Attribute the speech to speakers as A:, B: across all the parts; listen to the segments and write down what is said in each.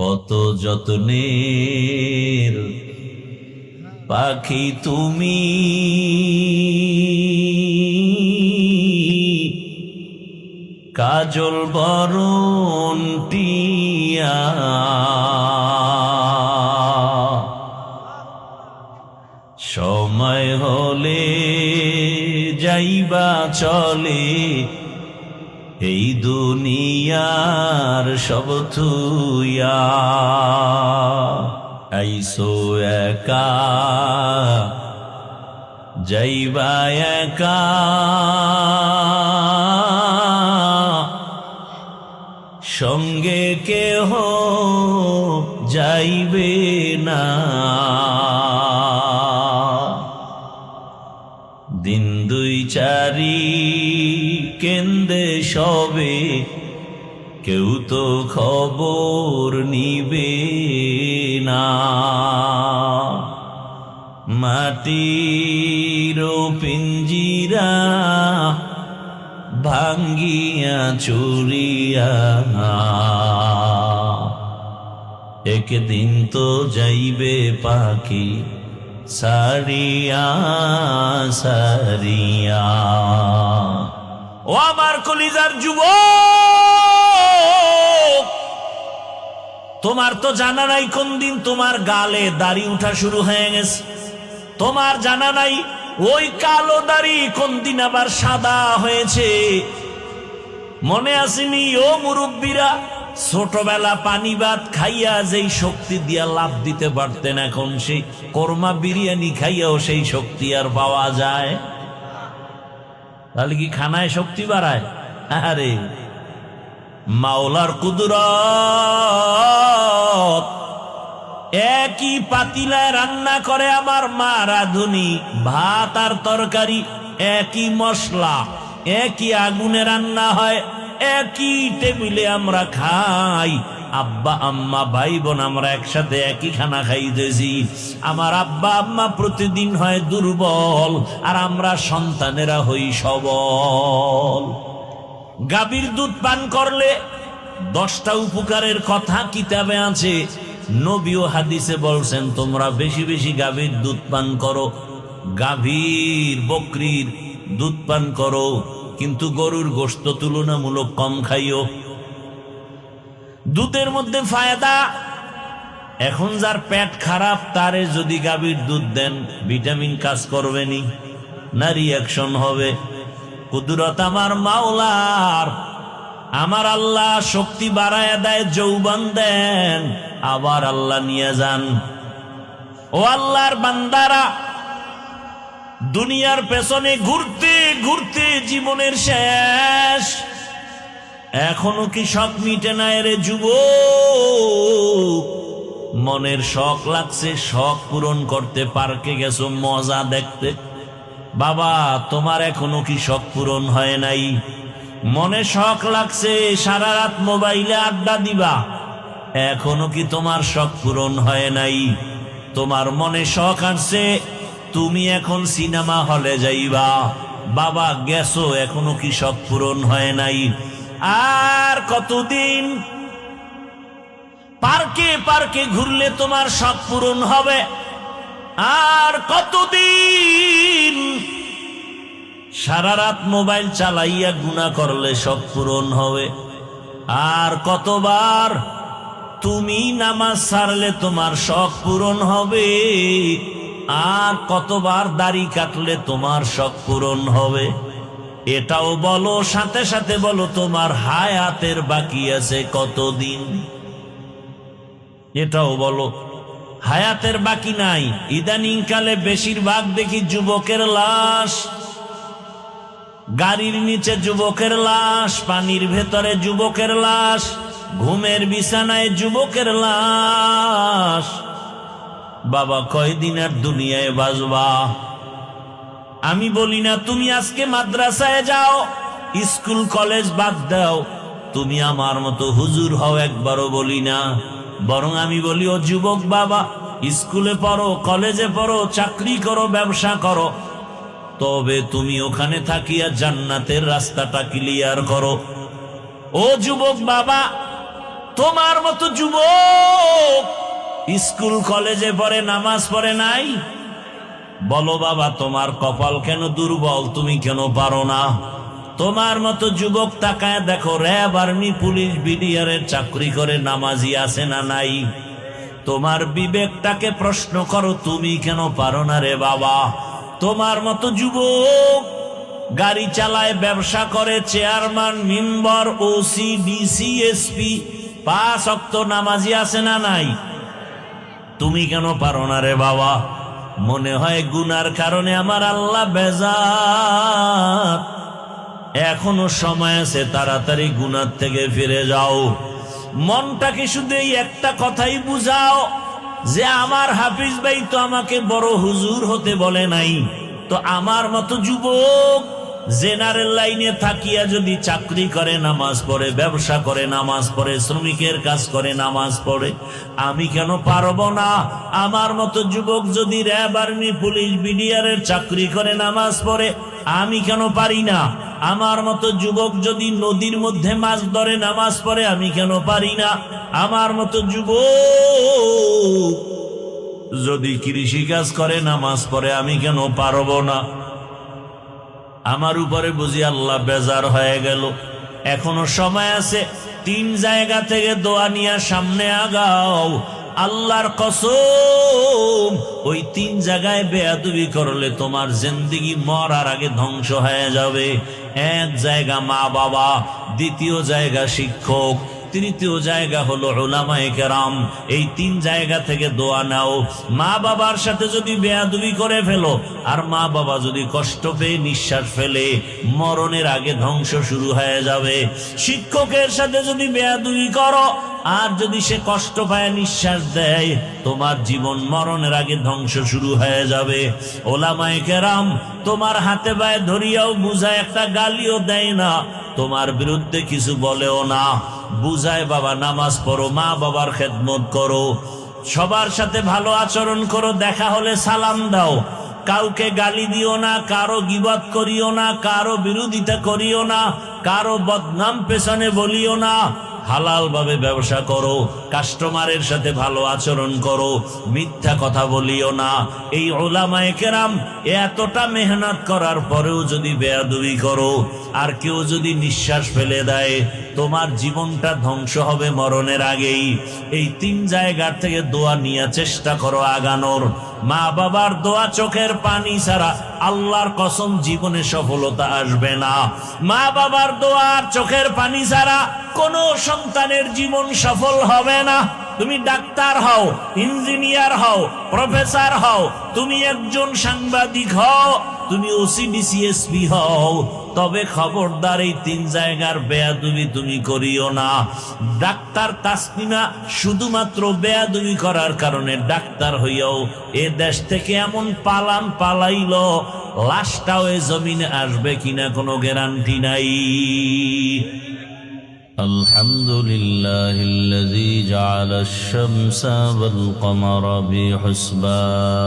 A: কত যত্নের পাখি তুমি, কাজল বরণ টিয়া। সময় হলে যাইবা চলে, এই দুনিয়ার সব থুইয়া। আইসো একা যাইবা একা, সঙ্গে কেহ যাইবে না। দিন দুই চারি কেন্দে সবে, কেউ তো খবর নিবে না। মাটির পিঞ্জিরা ভাঙ্গিয়া চুরিয়া, একদিন তো যাইবে পাখি সারিয়া সারিয়া। ও আমার কলিজার যুবক, তোমার তো জানা নাই কোন দিন তোমার গালে দাড়ি উঠা শুরু হয়ে গেছে। তোমার জানা নাই ওই কালো দাড়ি কোন দিন আবার সাদা হয়েছে। মনে আসেনি ও মুরব্বীরা, ছোটবেলা পানি ভাত খাইয়া যেই শক্তি দিয়া লাভ দিতে পারতেন, এখন সেই কোরমা বিরিয়ানি খাইয়াও সেই শক্তি আর পাওয়া যায়? তাহলে কি খানায় শক্তি বাড়ায়? আরে মাওলার কুদরত। একই পাতিলায় রান্না করে আমার মা রাঁধুনি, ভাত আর তরকারি একই মশলা, একই আগুনে রান্না হয়, একই টেবিলে আমরা খাই। আব্বা আম্মা ভাই বোন আমরা একসাথে একই খানা খাইতেছি। আমার আব্বা আম্মা প্রতিদিন হয় দুর্বল, আর আমরা সন্তানেরা হই সবল। গাভীর দুধ পান করলে 10টা উপকারের কথা কিতাবে আছে। নবী ও হাদিসে বলছেন তোমরা বেশি বেশি গাভীর দুধ পান করো, গাভীর বকরির দুধ পান করো, কিন্তু গরুর গোশত তুলনামূলক কম খাইও। দুধের মধ্যে ফায়দা। এখন যার পেট খারাপ তারে যদি গাভীর দুধ দেন, ভিটামিন কাজ করবে নি, না রিয়াকশন হবে? কুদরত আমার মাওলার। আমার আল্লাহ শক্তি বাড়ায় দেয়, যৌবন দেন, আবার আল্লাহ নিয়ে যান। ও আল্লাহর বান্দারা, দুনিয়ার পেছনে ঘুরতে ঘুরতে জীবনের শেষ, এখনো কি শখ মিটে না রে যুবক? মনের শখ লাগছে, শখ পূরণ করতে পার্কে গেছো মজা দেখতে। বাবা, তোমার এখনো কি শখ পূরণ হয় নাই? মনে শখ লাগছে সারা রাত মোবাইলে আড্ডা দিবা, এখনো কি তোমার শখ পূরণ হয় নাই? তোমার মনে শখ আসছে তুমি এখন সিনেমা হলে যাইবা, বাবা গেছো, এখনো কি শখ পূরণ হয় নাই? আর কতদিন পার্কে পার্কে ঘুরলে তোমার শখ পূরণ হবে? আর কতদিন সারা রাত মোবাইল চালাইয়া গুনাহ করলে শখ পূরণ হবে? আর কতবার তুমি নামাজ ছাড়লে তোমার শখ পূরণ হবে? আর কতবার দাড়ি কাটলে তোমার শখ পূরণ হবে? এটাও বলো, সাথে সাথে বলো তোমার হায়াতের বাকি আছে কতদিন? এটাও বলো, হায়াতের বাকি নাই। ইদানিং কালে বেশিরভাগ দেখি যুবকের লাশ, গাড়ির নিচে যুবকের লাশ, পানির ভেতরে যুবকের লাশ, ঘুমের বিছানায় যুবকের লাশ। বাবা কয়দিন আর দুনিয়ায় বাঁচবা? আমি বলি না তুমি আজকে মাদ্রাসায় যাও, স্কুল কলেজ বাদ দাও, তুমি আমার মতো হুজুর হও, একবারও বলি না। বরং আমি বলি ও যুবক বাবা, স্কুলে পড়ো, কলেজে পড়ো, চাকরি করো, ব্যবসা করো, তবে তুমি ওখানে থাকিয়া জান্নাতের রাস্তাটা ক্লিয়ার করো। ও যুবক বাবা, তোমার মতো যুবক স্কুল কলেজে পড়ে, নামাজ পড়ে নাই? বলো বাবা, তোমার কপাল কেন দুর্বল? তুমি কেন পারো না? তোমার মতো যুবক তাকায় দেখো, র্যাব, আর্মি, পুলিশ, বিডিআরের চাকরি করে নামাজি আছে না নাই? তোমার বিবেকটাকে প্রশ্ন করো, তুমি কেন পারো না রে বাবা? তোমার মতো যুবক গাড়ি চালায়, ব্যবসা করে, chairman, member, OC, DC, SP, 5 ওয়াক্ত নামাজি আছে না নাই? তুমি কেন পারো না রে বাবা? মনে হয় গুনার কারণে আমার আল্লাহ বেজার। এখনো সময় আছে, তাড়াতাড়ি গুনার থেকে ফিরে যাও। মনটাকে শুধু এই একটা কথাই বুঝাও যে আমার হাফিজ ভাই তো আমাকে বড় হুজুর হতে বলে নাই, তো আমার মতো যুবক জেনারেল লাইনে থাকিয়া যদি চাকরি করে, নামাজ পড়ে, ব্যবসা করে, নামাজ পড়ে, শ্রমিকের কাজ করে, নামাজ পড়ে, আমি কেন পারবো না? আমার মতো যুবক যদি র্যাব, আর্মি, পুলিশ, বিডিআরের চাকরি করে, নামাজ পড়ে, আমি কেন পারি না? আমার মতো যুবক যদি নদীর মধ্যে মাছ ধরে, নামাজ পড়ে, আমি কেন পারি না? আমার মতো যুবক যদি কৃষি কাজ করে, নামাজ পড়ে, আমি কেন পারবো না? আমার উপরে বুঝি আল্লাহ বেজার হয়ে গেল। এখনো সময় আছে, 3 জায়গা থেকে দোয়া নিয়ে সামনে আগাও। আল্লাহর কসম, ওই 3 জায়গায় বেয়াদবি করলে তোমার জিন্দেগি মরার আগে ধ্বংস হয়ে যাবে। 1 জায়গা মা বাবা, 2য় জায়গা শিক্ষক, 3য় জায়গা হলো উলামায়ে কেরাম। এই 3 জায়গা থেকে দোয়া নাও। মা বাবার সাথে যদি বেয়াদবি করে ফেলো, আর মা বাবা যদি কষ্ট পেয়ে নিঃশ্বাস ফেলে, মরণের আগে ধ্বংস শুরু হয়ে যাবে। শিক্ষকের সাথে যদি বেয়াদবি করো, আর যদি সে কষ্ট পায়, নিঃশ্বাস দেয়, তোমার জীবন মরণের আগে ধ্বংস শুরু হয়ে যাবে। উলামায়ে কেরাম তোমার হাতে পায়ে ধরিয়াও বুঝায়, একটা গালিও দেয় না, তোমার বিরুদ্ধে কিছু বলেও না, বুঝায় বাবা নামাজ পড়ো, মা বাবার খেদমত করো, সবার সাথে ভালো আচরণ করো, দেখা হলে সালাম দাও, কাউকে গালি দিও না, কারো গীবত করিও না, কারো বিরোধিতা করিও না, কারো বদনাম পেছনে বলিও না, হালাল ভাবে ব্যবসা করো, কাস্টমারের সাথে ভালো আচরণ করো, মিথ্যা কথা বলিও না। এই উলামায়ে কেরাম এতটা মেহনত করার পরেও যদি বেয়াদবি করো, আর কেউ যদি নিঃশ্বাস ফেলে দেয়, তোমার জীবনটা ধ্বংস হবে মরণের আগেই। এই 3 জায়গার থেকে দোয়া নিয়ে চেষ্টা করো আগানোর। মা বাবার দোয়া, চোখের পানি ছাড়া আল্লাহর কসম জীবনে সফলতা আসবে না। মা বাবার দোয়া আর চোখের পানি ছাড়া কোন সন্তানের জীবন সফল হবে না। তুমি ডাক্তার হও, ইঞ্জিনিয়ার হও, প্রফেসর হও, তুমি একজন সাংবাদিক হও, তুমি ওসিডিসি এসপি হও, তবে খবরদার এই 3 জায়গার বেয়াদবি তুমি করিও না। ডাক্তার তাসনিমা শুধুমাত্র বেয়াদবি করার কারণে ডাক্তার হইয়াও এ দেশ থেকে এমন পালান পালাইল, লাশটাও এ জমিনে আসবে কিনা কোনো গ্যারান্টি নাই। আলহামদুলিল্লাহিল্লাযী জাআলাশ শামসা ওয়াল কমারা বিহুসবান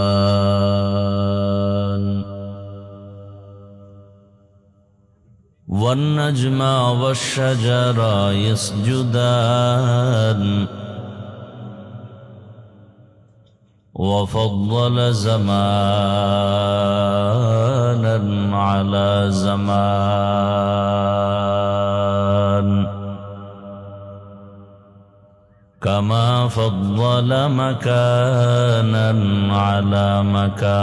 A: والنجم والشجر يسجدان وفضل زمانا على زمان كما فضل مكانا على مكان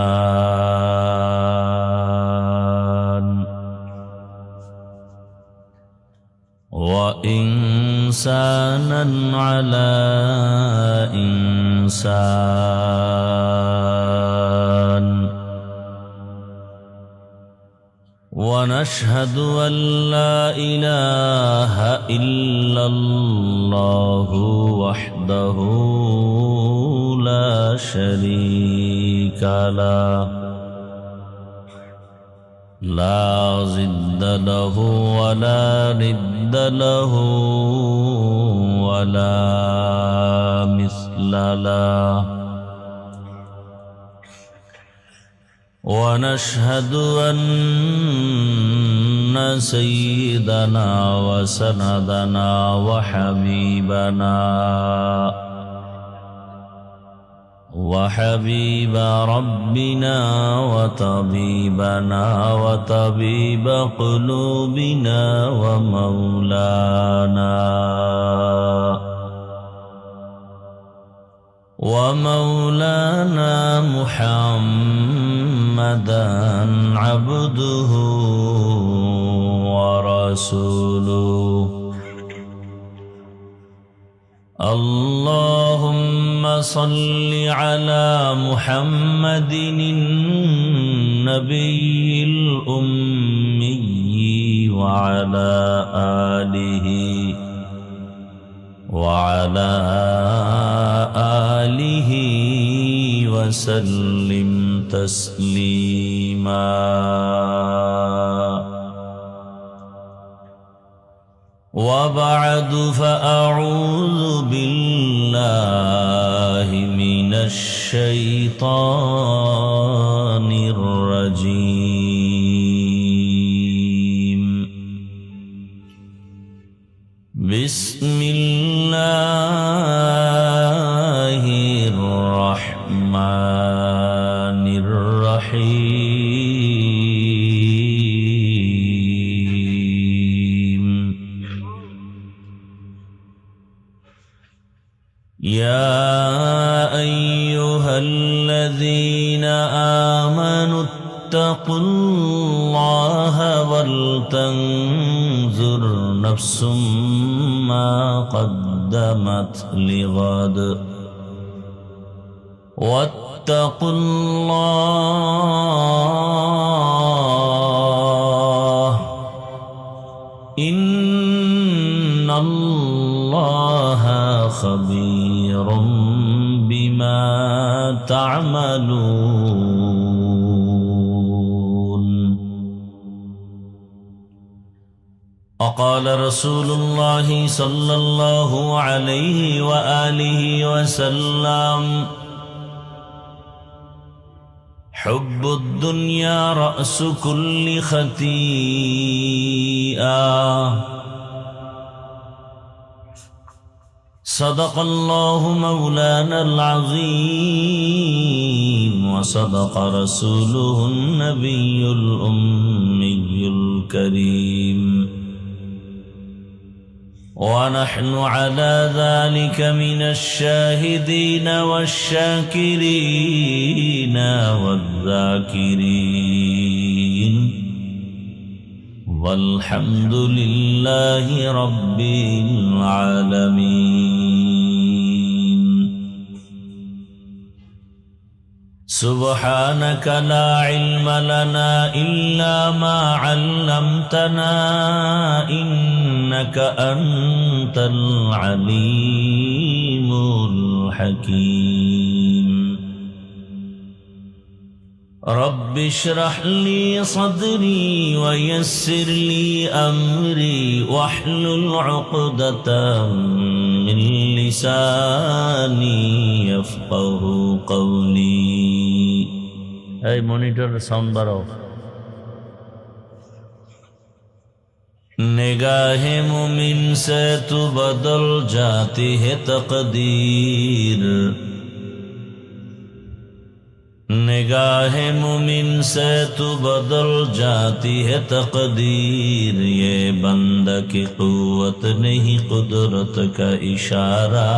A: وإنسانا على إنسان ونشهد أن لا إله إلا الله وحده لا شريك له لا ضد له ولا ند له ولا مثل له ونشهد أن سيدنا وسندنا وحبيبنا وحبيب ربنا وطبيبنا وطبيب قلوبنا ومولانا محمدا عبده ورسوله. اللهم صل على محمد النبي الأمي وعلى آله وسلم تسليما. وبعد فأعوذ بالله من الشيطان الرجيم. بسم الله الرحمن الرحيم. يا أيها الذين آمنوا اتقوا الله ولتنظر نفس ما قدمت لغد واتقوا الله إن الله خبير بما تعملون. وقال رسول الله صلى الله عليه وآله وسلم: حب الدنيا رأس كل خطيئة. صدق الله مولانا العظيم وصدق رسوله النبي الأمي الكريم، ونحن على ذلك من الشاهدين والشاكرين والذاكرين، والحمد لله رب العالمين. سبحانك لا علم لنا إلا ما علمتنا إنك أنت العليم الحكيم. رب اشرح لي صدري ويسر لي أمري واحلل عقدة من لساني يفقه قولي. এই মনিটর সাউন্ড বাড়াও। निगाह मुमिन से तू बदल जाती है तकदीर, निगाह मुमिन से तू बदल जाती है तकदीर। ये बंदा की कुव्वत नहीं कुदरत का इशारा,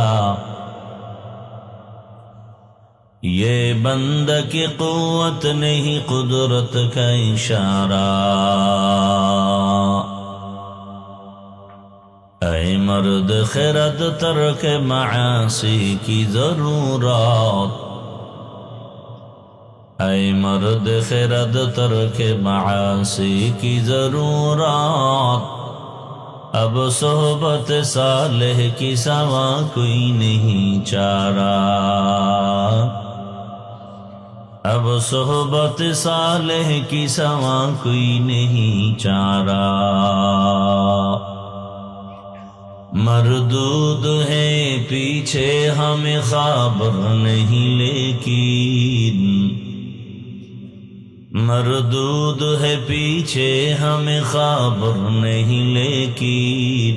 A: ये बंदा की कुव्वत नहीं कुदरत का इशारा। ऐ मर्द खिरद तर्क मासी की जरूरत, ऐ मर्द खिरद तर्क मासी की जरूरत। अब सोहबत सालेह की सवा कोई नहीं चारा, अब सोहबत सालेह की सवा कोई नहीं चारा। मरदूद है पीछे हमें खबर नहीं, लेकिन मरदूद है पीछे हमें खबर नहीं, लेकिन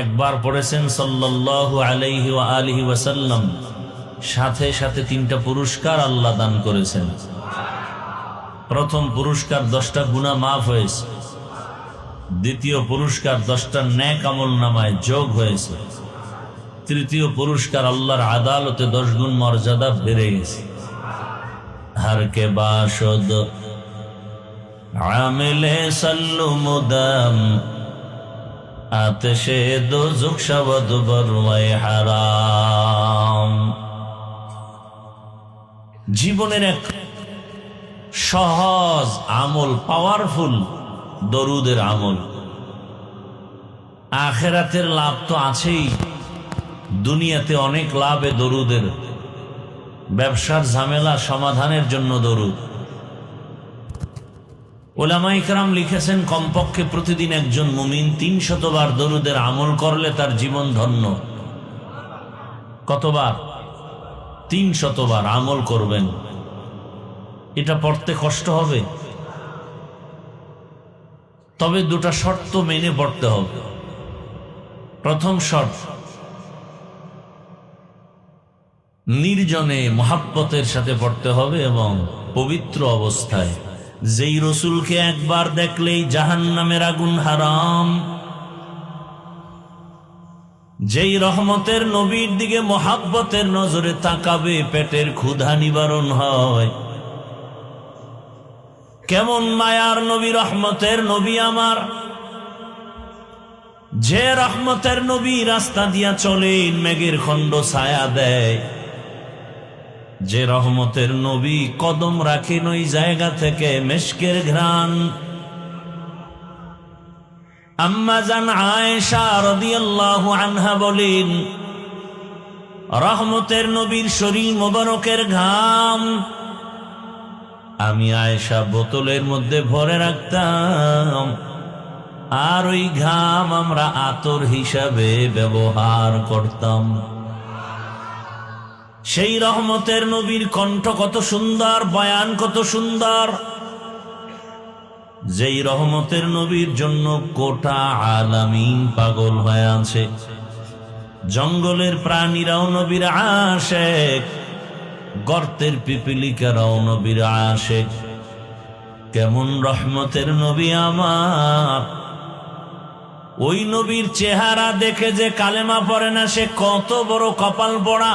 A: একবার পড়েছেন সাল্লাল্লাহু আলাইহি ওয়া আলিহি ওয়াসাল্লাম, সাথে সাথে 3টা পুরস্কার আল্লাহ দান করেছেন। প্রথম পুরস্কার 10টা গুনাহ মাফ হয়েছে, দ্বিতীয় পুরস্কার 10টা নেক আমল নামায় যোগ হয়েছে, তৃতীয় পুরস্কার আল্লাহর আদালতে 10 গুণ মর্যাদা বেড়ে গেছে। हर के बाशद आमिले सल्लु मुदम आतशे दोज़ख शवद बरवाय हाराम। জীবনের এক সহজ আমল, পাওয়ারফুল দরুদের আমল। আখিরাতের লাভ তো আছেই, দুনিয়াতে অনেক লাভে দরুদের। ব্যবসার ঝামেলা সমাধানের জন্য দরুদ। উলামায়ে কেরাম লিখেছেন, কমপক্ষে প্রতিদিন একজন মুমিন 300 বার দরুদের আমল করলে তার জীবন ধন্য। কতবার? 300 বার আমল করবেন। এটা পড়তে কষ্ট হবে, তবে 2টা শর্ত মেনে পড়তে হবে। প্রথম শর্ত, নির্জনে মহাব্বতের সাথে পড়তে হবে এবং পবিত্র অবস্থায়। যেই রসুলকে একবার দেখলেই জাহান্নামের আগুন হারাম, যেই রহমতের নবীর দিকে মহাব্বতের নজরে তাকাবে পেটের ক্ষুধা নিবারণ হয়। কেমন মায়ার নবী, রহমতের নবী আমার, যে রহমতের নবী রাস্তা দিয়া চলেন মেঘের খণ্ড ছায়া দেয়, যে রহমতের নবী কদম রাখেন ওই জায়গা থেকে মেশকের ঘ্রাণ। আম্মা জান আয়েশা রাদিয়াল্লাহু আনহা বলেন, রহমতের নবীর শরীর মোবারকের ঘাম আমি আয়েশা বোতলের মধ্যে ভরে রাখতাম, আর ওই ঘাম আমরা আতর হিসাবে ব্যবহার করতাম। সেই রহমতের নবীর কণ্ঠ কত সুন্দর, বয়ান কত সুন্দর। যেই রহমতের নবীর জন্য গোটা আলামিন পাগল হয়ে আছে। জঙ্গলের প্রাণীরাও নবীর আশেক, গর্তের পিপিলিকারাও নবীর আশেক। কেমন রহমতের নবী আমার! ওই নবীর চেহারা দেখে যে কালেমা পড়ে না, সে কত বড় কপাল পোড়া।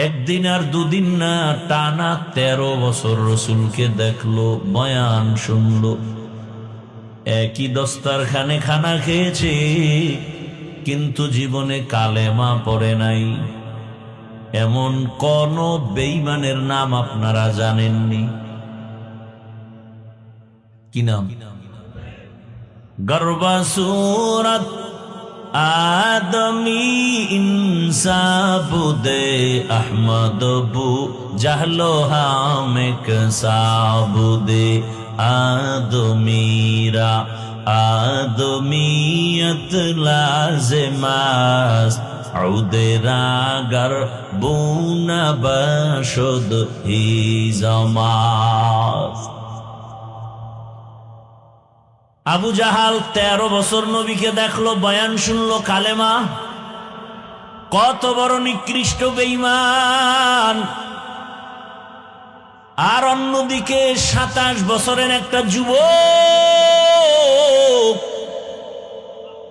A: একদিন আর দুদিন না, টানা 13 বছর রসুলকে দেখলো, বয়ান শুনলো, একই দস্তারখানে খানা খেয়েছে, কিন্তু জীবনে কালেমা পড়ে নাই। এমন কোন বেঈমানের নাম আপনারা জানেননি? কি নাম? গর্বা সুরত आदमी इंसाब दे अहमद बू जहलो हामिक साब दे आदमीरा आदमीयत लाज़िमास उदेरागर बूना बशुद ही जमास। আবু জাহাল 13 বছর নবীকে দেখলো, বয়ান শুনলো, কালেমা। কত বড় নিকৃষ্ট বেঈমান! আর অন্যদিকে 27 বছরের একটা যুবক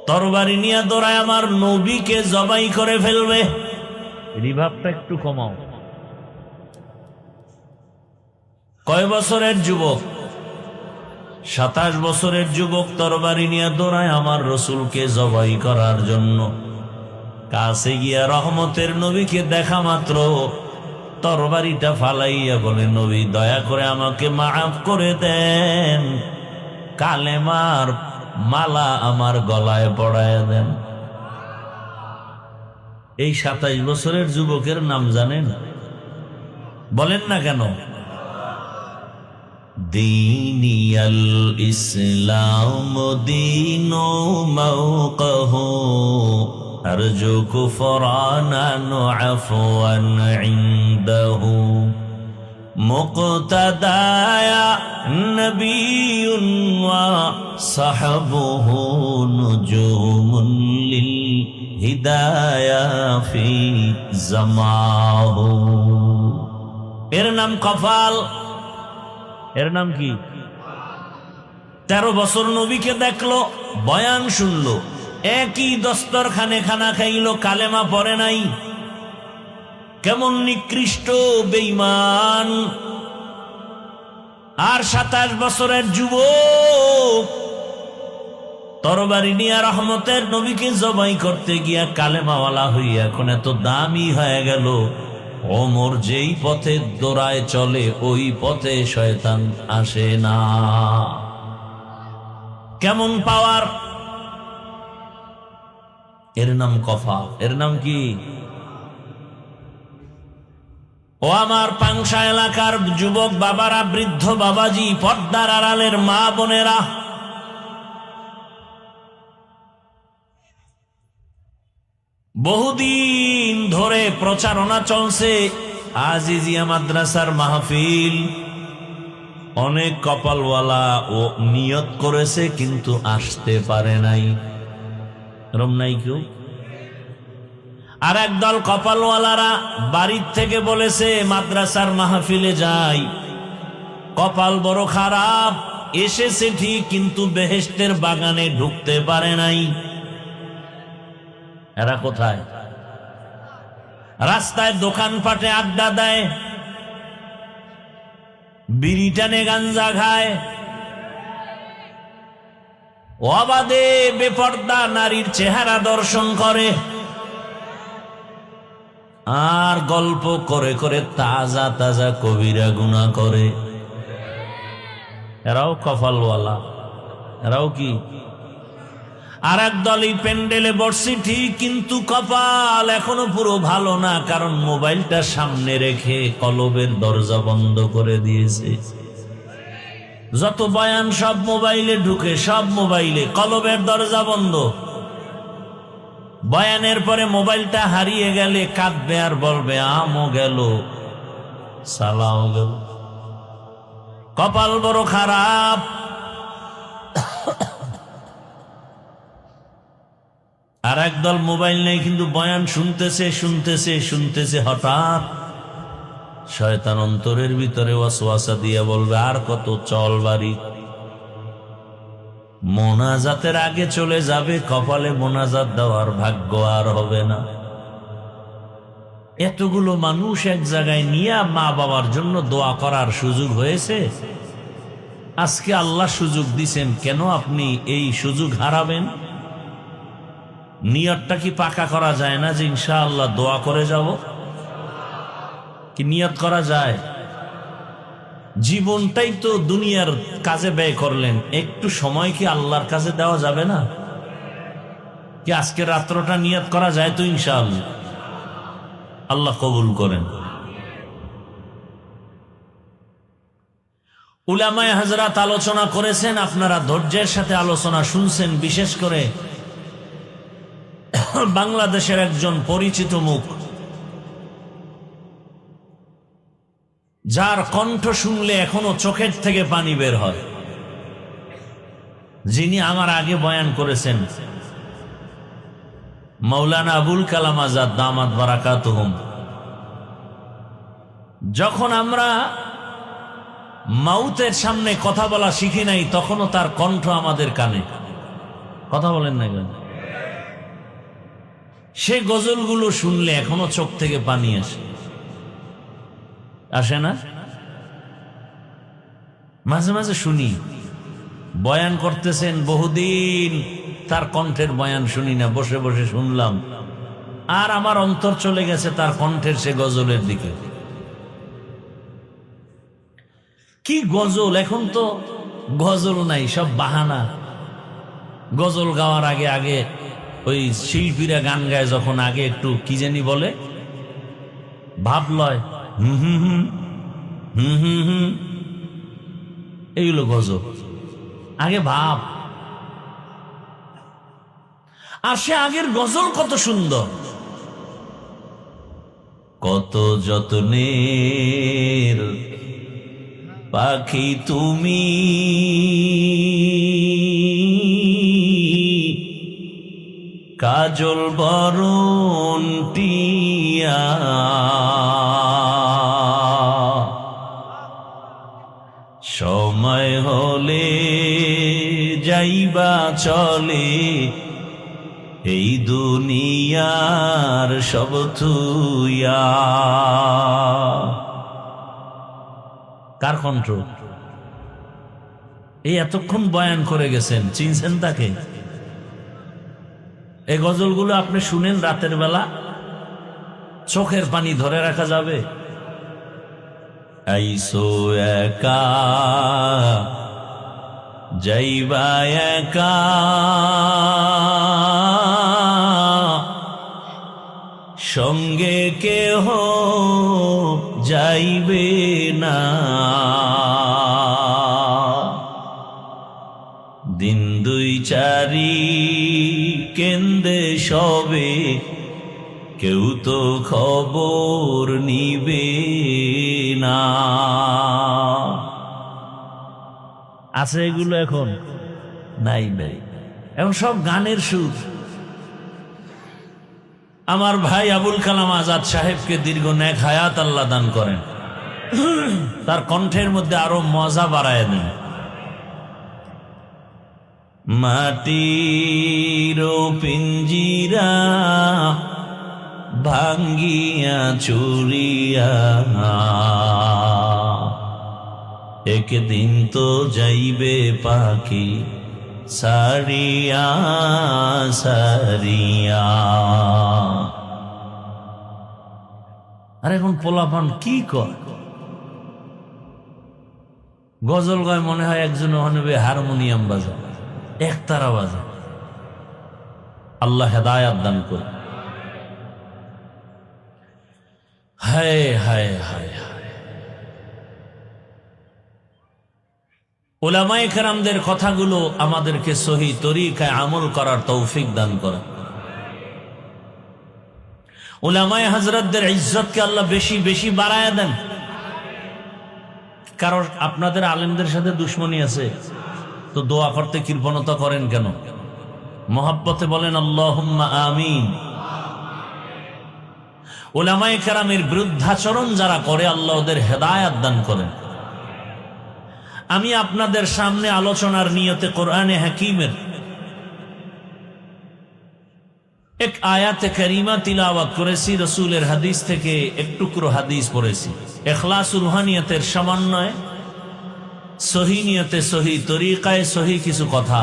A: তরবারি নিয়ে দৌড়ায় আমার নবীকে জবাই করে ফেলবে। রিভাবটা একটু কমাও। কয় বছরের যুবক? 27 বছরের যুবক তরবারি নিয়ে দৌড়ায় আমার রসুলকে জবাই করার জন্য। কাছে গিয়া রহমতের নবীকে দেখা মাত্র তরবারিটা ফালাইয়া বলে, নবী দয়া করে আমাকে মাফ করে দেন, কালেমার মালা আমার গলায় পড়ায় দেন। এই 27 বছরের যুবকের নাম জানেন? বলেন না কেন? দীনিয়াল ইসলাম দীনো মওকহু আরজু কুফরানান আফওয়ান ইনদাহু মুক্তাদায়া নবিয়ুন ওয়া সাহাবুহু নুজুমুন লিল হিদায়া ফি জামাহু। এর নাম কপাল। এর নাম কি? 13 বছর নবীকে দেখলো, বয়ান শুনলো, একই দস্তরখানে খানা খাইলো, কালেমা পড়ে নাই। কেমন নিকৃষ্ট বেঈমান। আর 27 বছরের যুবক তরবারি নিয়ে রহমতের নবীকে জবাই করতে গিয়া কালেমাওয়ালা হইয়া এখন এত দামি হয়ে গেল। ওমর যেই পথে দৌড়ায় চলে ওই পথে শয়তান আসে না। কেমন পাওয়ার। এর নাম কফা। এর নাম কি? ও আমার পাংশা এলাকার যুবক বাবারা, বৃদ্ধ বাবাজি, পর্দার আড়ালের মা বোনেরা, বহুদিন ধরে প্রচারণা চলছে আজিজিয়া মাদ্রাসার মাহফিল। অনেক কপালওয়ালা ও নিয়ত করেছে কিন্তু আসতে পারে নাই। এরম নাই কেউ? আর একদল কপালওয়ালারা বাড়ির থেকে বলেছে মাদ্রাসার মাহফিলে যাই, কপাল বড় খারাপ, এসেছে ঠিক কিন্তু বেহেশতের বাগানে ঢুকতে পারে নাই। এরা কোথায়? রাস্তায় দোকানপাটে আড্ডা দেয়, বিড়ি টানে, গাঞ্জা খায়, অবাধে বেপর্দা নারীর চেহারা দর্শন করে, আর গল্প করে করে তাজা তাজা কবিরা গুনাহ করে। এরাও কপালওয়ালা। এরাও কি? আর একদল এই প্যান্ডেলে বসছি ঠিক কিন্তু কপাল এখনো পুরো ভালো না, কারণ মোবাইলটা সামনে রেখে কলবের দরজা বন্ধ করে দিয়েছে। যত বয়ান সব মোবাইলে ঢুকে, সব মোবাইলে, কলবের দরজা বন্ধ। বয়ানের পরে মোবাইলটা হারিয়ে গেলে কাঁদবে আর বলবে আমও গেল, সালাও গেল। কপাল বড় খারাপ। আর একদল মোবাইল নেই কিন্তু বয়ান শুনতেছে শুনতেছে শুনতেছে, হঠাৎ শয়তান অন্তরের ভিতরে ওয়াসওয়াসা দিয়ে বলবে আর কত, চল বাড়ি। মোনাজাতের আগে চলে যাবে, কপালে মোনাজাত দেওয়ার ভাগ্য আর হবে না। এতগুলো মানুষ এক জায়গায় নিয়ে মা বাবার জন্য দোয়া করার সুযোগ হয়েছে। আজকে আল্লাহ সুযোগ দিছেন, কেন আপনি এই সুযোগ হারাবেন? নিয়তটা কি পাকা করা যায় না যে ইনশাআল্লাহ দোয়া করে যাব? কি নিয়ত করা যায়? জীবনটাই তো দুনিয়ার কাজে ব্যয় করলেন, একটু সময় কি আল্লাহর কাছে দেওয়া যাবে না? কি আজকে রাত্রটা নিয়ত করা যায় তো ইনশাআল্লাহ? আল্লাহ কবুল করেন। উলামায়ে হযরত আলোচনা করেছেন, আপনারা ধৈর্যের সাথে আলোচনা শুনছেন। বিশেষ করে বাংলাদেশের একজন পরিচিত মুখ, যার কণ্ঠ শুনলে এখনো চোখের থেকে পানি বের হয়, যিনি আমার আগে বয়ান করেছেন, মাওলানা আবুল কালাম আজাদ দামাত বারাকাতুহুম। যখন আমরা মাউতের সামনে কথা বলা শিখি নাই, তখনও তার কণ্ঠ আমাদের কানে। কথা বলেন না কেন? সে গজলগুলো শুনলে এখনো চোখ থেকে পানি আসে, আসে না? মাঝে মাঝে শুনি, বয়ান করতেছেন বহুদিন, তার কণ্ঠের বয়ান শুনি না, বসে বসে শুনলাম, আর আমার অন্তর চলে গেছে তার কণ্ঠের সে গজলের দিকে। কি গজল! এখন তো গজল নাই, সব বাহানা। গজল গাওয়ার আগে আগে ওই শিল্পীরা গান গায় যখন, আগে একটু কি জানি বলে, ভাব লয়, হুম হুম হুম হুম হুম হুম, এইগুলো গজল। আগে ভাব। আর সে আগের গজল কত সুন্দর, কত যত্নের পাখি তুমি, কাজল বরণ টিয়া, সময় হলে যাইবা চলে, এই দুনিয়ার সব থুইয়া। কার কণ্ঠ? এই এতক্ষণ বয়ান করে গেছেন, চিনছেন তাকে? এই গজলগুলো আপনি শুনেন রাতের বেলা, চোখের পানি ধরে রাখা যাবে? আইসো একা যাইবা একা, সঙ্গে কেহ যাইবে না, দিন দুই চারি কেন্দে সবে, কেউ তো খবর নিবে না। আছে এগুলো? এখন নাই নাই, এখন সব গানের সুর। আমার ভাই আবুল কালাম আজাদ সাহেবকে দীর্ঘ নেক হায়াত আল্লাহ দান করেন, তার কণ্ঠের মধ্যে আরো মজা বাড়ায় দেন। মাটির পিঞ্জিরা ভাঙ্গিয়া চুরিয়া, একদিন তো যাইবে পাখি সারিয়া সারিয়া। আর এখন পোলাপান কি কয়, গজল গায় মনে হয় একজন ওখানে হারমোনিয়াম বাজা, একতারা বাজা। আল্লাহ হেদায়াত দান করে। হায় হায় হায় হায়, উলামায়ে কেরামদের কথাগুলো আমাদেরকে সহি তরিকায় আমল করার তৌফিক দান করে। উলামায়ে হযরতদের ইজ্জতকে আল্লাহ বেশি বেশি বাড়ায় দেন। কারণ আপনাদের আলেমদের সাথে দুশ্মনী আছে, তো দোয়া করতে কৃপণতা করেন কেন? মহাব্বতে বলেন আল্লাহুম্মা আমিন। উলামায়ে কেরামের বিরুদ্ধাচরণ যারা করে, আল্লাহ ওদের হেদায়াত দান করেন। আমি আপনাদের সামনে আলোচনার নিয়তে কোরআনে হাকিমের এক আয়াতে কারিমা তিলাওয়াত করেছি, রাসূলের হাদিস থেকে এক টুকরো হাদিস পড়েছি। ইখলাস রুহানিয়তের সমন্বয়ে সহি নিয়তে, সহি তরিকায়, সহি কিছু কথা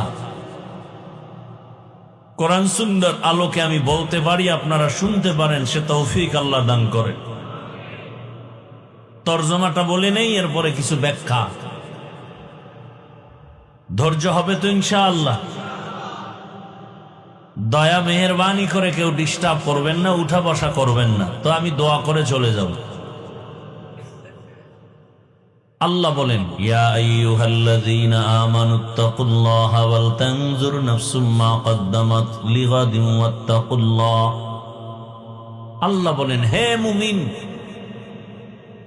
A: কোরআন সুন্নাহর আলোকে আমি বলতে পারি, আপনারা শুনতে পারেন, সে তৌফিক আল্লাহ দান করে। তরজমাটা বলে নেই, এরপরে কিছু ব্যাখ্যা। ধৈর্য হবে তো ইনশাআল্লাহ? দয়া মেহেরবানি করে কেউ ডিস্টার্ব করবেন না, উঠা বসা করবেন না, তো আমি দোয়া করে চলে যাব। আল্লাহ বলেন, ইয়া আইয়ুহাল্লাযীনা আমানুত্তাকুল্লাহা ওয়াল তানজুর নাফসুম মা কদ্দামাত লিগাদিন ওয়াত্তাকুল্লাহ। আল্লাহ বলেন, হে মুমিন,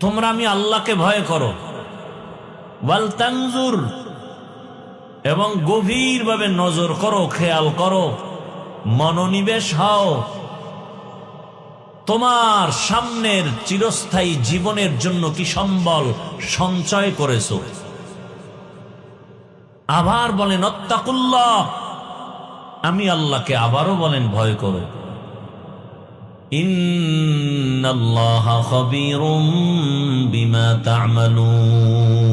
A: তোমরা আমি আল্লাহকে ভয় করো, ওয়াল তানজুর, এবং গভীরভাবে নজর করো, খেয়াল করো, মনোনিবেশ হও, তোমার সামনের চিরস্থায়ী জীবনের জন্য কি সম্বল সঞ্চয় করেছো। আবার বলেন আত্তাকুল্লাহ, আমি আল্লাহকে আবারও বলেন ভয় করো। ইন্নাল্লাহা খাবীরুম বিমা তা'মালুন,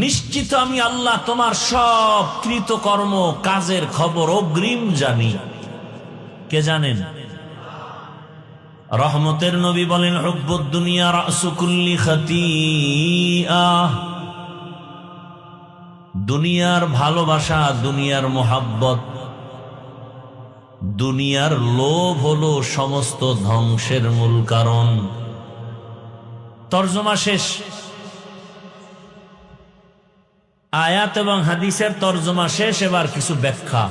A: নিশ্চিত আমি আল্লাহ তোমার সব কৃতকর্ম কাজের খবর অগ্রিম জানি। কে জানেন? রহমতের নবী বলেন, হুব্বুদ দুনিয়া রাসু কুল্লি খাতিআহ, দুনিয়ার ভালোবাসা, দুনিয়ার মোহাব্বত, দুনিয়ার লোভ হলো সমস্ত ধ্বংসের মূল কারণ। তর্জমা শেষ। আয়াত এবং হাদিসের তর্জমা শেষ, এবার কিছু ব্যাখ্যা।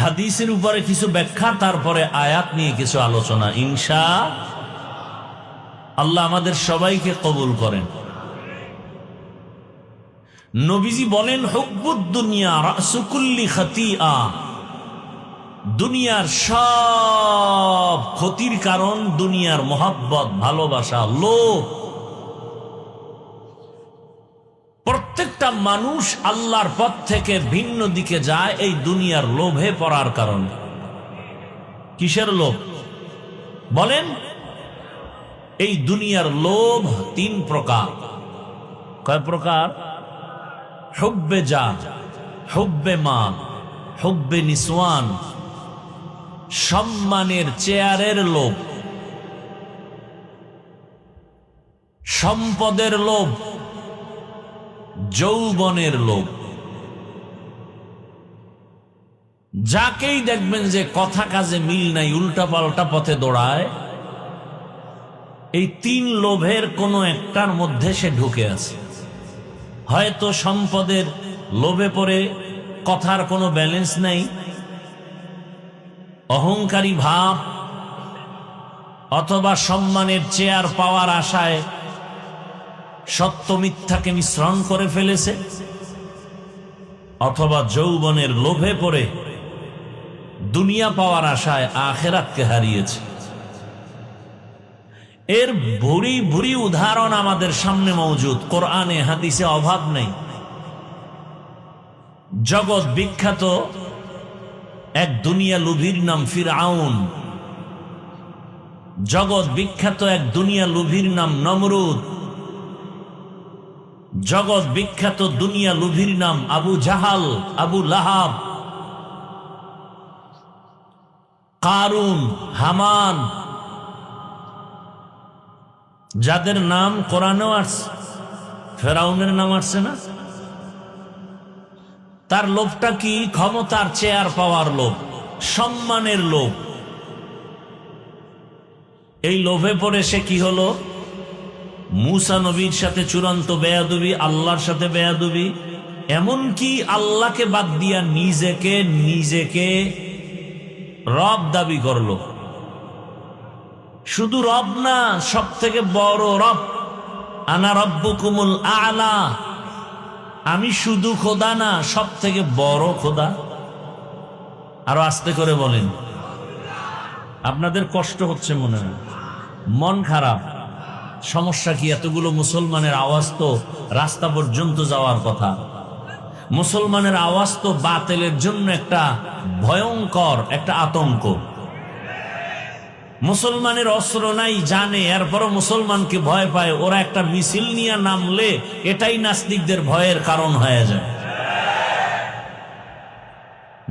A: হাদিসের উপরে কিছু ব্যাখ্যা, তারপরে আয়াত নিয়ে কিছু আলোচনা ইনশাআল্লাহ। আল্লাহ আমাদের সবাইকে কবুল করেন। নবীজি বলেন, হুব্বুদ দুনিয়া রাসু কুল্লি খাতিআ, দুনিয়ার সব ক্ষতির কারণ দুনিয়ার মোহাব্বত, ভালোবাসা, লোভ। প্রত্যেকটা মানুষ আল্লাহর পথ থেকে ভিন্ন দিকে যায় এই দুনিয়ার লোভে পড়ার কারণে। কিসের লোভ বলেন? এই দুনিয়ার লোভ তিন প্রকার। কয় প্রকার? হুব্বে জাহ, হুব্বে মাল, হুব্বে নিসওয়ান। সম্মানের চেয়ারের লোভ, সম্পদের লোভ, যৌবনের লোভ। যাকেই দেখবেন যে কথা কাজে মিল নাই, উল্টা পাল্টা পথে দৌড়ায়, এই তিন লোভের কোনো একটার মধ্যে সে ঢুকে আছে। হয়তো সম্পদের লোভে পড়ে কথার কোনো ব্যালেন্স নাই, অহংকারী ভাব, অথবা সম্মানের চেয়ার পাওয়ার আশায় সত্য মিথ্যাকে মিশ্রণ করে ফেলেছে, অথবা যৌবনের লোভে পড়ে দুনিয়া পাওয়ার আশায় আখিরাতকে হারিয়েছে। এর ভুরি ভুরি উদাহরণ আমাদের সামনে মজুদ, কোরআনে হাদিসে অভাব নেই। জগৎ বিখ্যাত এক দুনিয়া লোভীর নাম ফিরআউন, জগৎ বিখ্যাত এক দুনিয়া লোভীর নাম নমরুদ, জগৎ বিখ্যাত দুনিয়া লোভীর নাম আবু জাহাল, আবু লাহাব, কারুন, হামান, যাদের নাম কোরআনেও আসছে। ফেরাউনের নাম আসছে না? তার লোভটা কি? ক্ষমতার চেয়ার পাওয়ার লোভ, সম্মানের লোভ। এই লোভে পড়ে সে কি হলো? মুসা নবীর সাথে চূড়ান্ত বেয়াদবি, আল্লাহর সাথে বেয়াদবি, এমনকি আল্লাহকে বাদ দিয়া নিজেকে রব দাবি করলো। শুধু রব না, সব থেকে বড় রব। আনা রব্বুকুমুল আ'লা, আমি শুধু খোদা না, সব থেকে বড় খোদা। আরো আস্তে করে বলেন, আপনাদের কষ্ট হচ্ছে মনে হয়, মন খারাপ। সমস্যা কি? এতগুলো মুসলমানের আওয়াজ তো রাস্তা পর্যন্ত যাওয়ার কথা। মুসলমানের আওয়াজ তো বাতিলের জন্য একটা ভয়ঙ্কর একটা আতঙ্ক। মুসলমানের অস্ত্র নাই জানে, এরপরও মুসলমানকে ভয় পায়। ওরা একটা মিছিল নিয়ে নামলে এটাই নাস্তিকদের ভয়ের কারণ হয়ে যায়।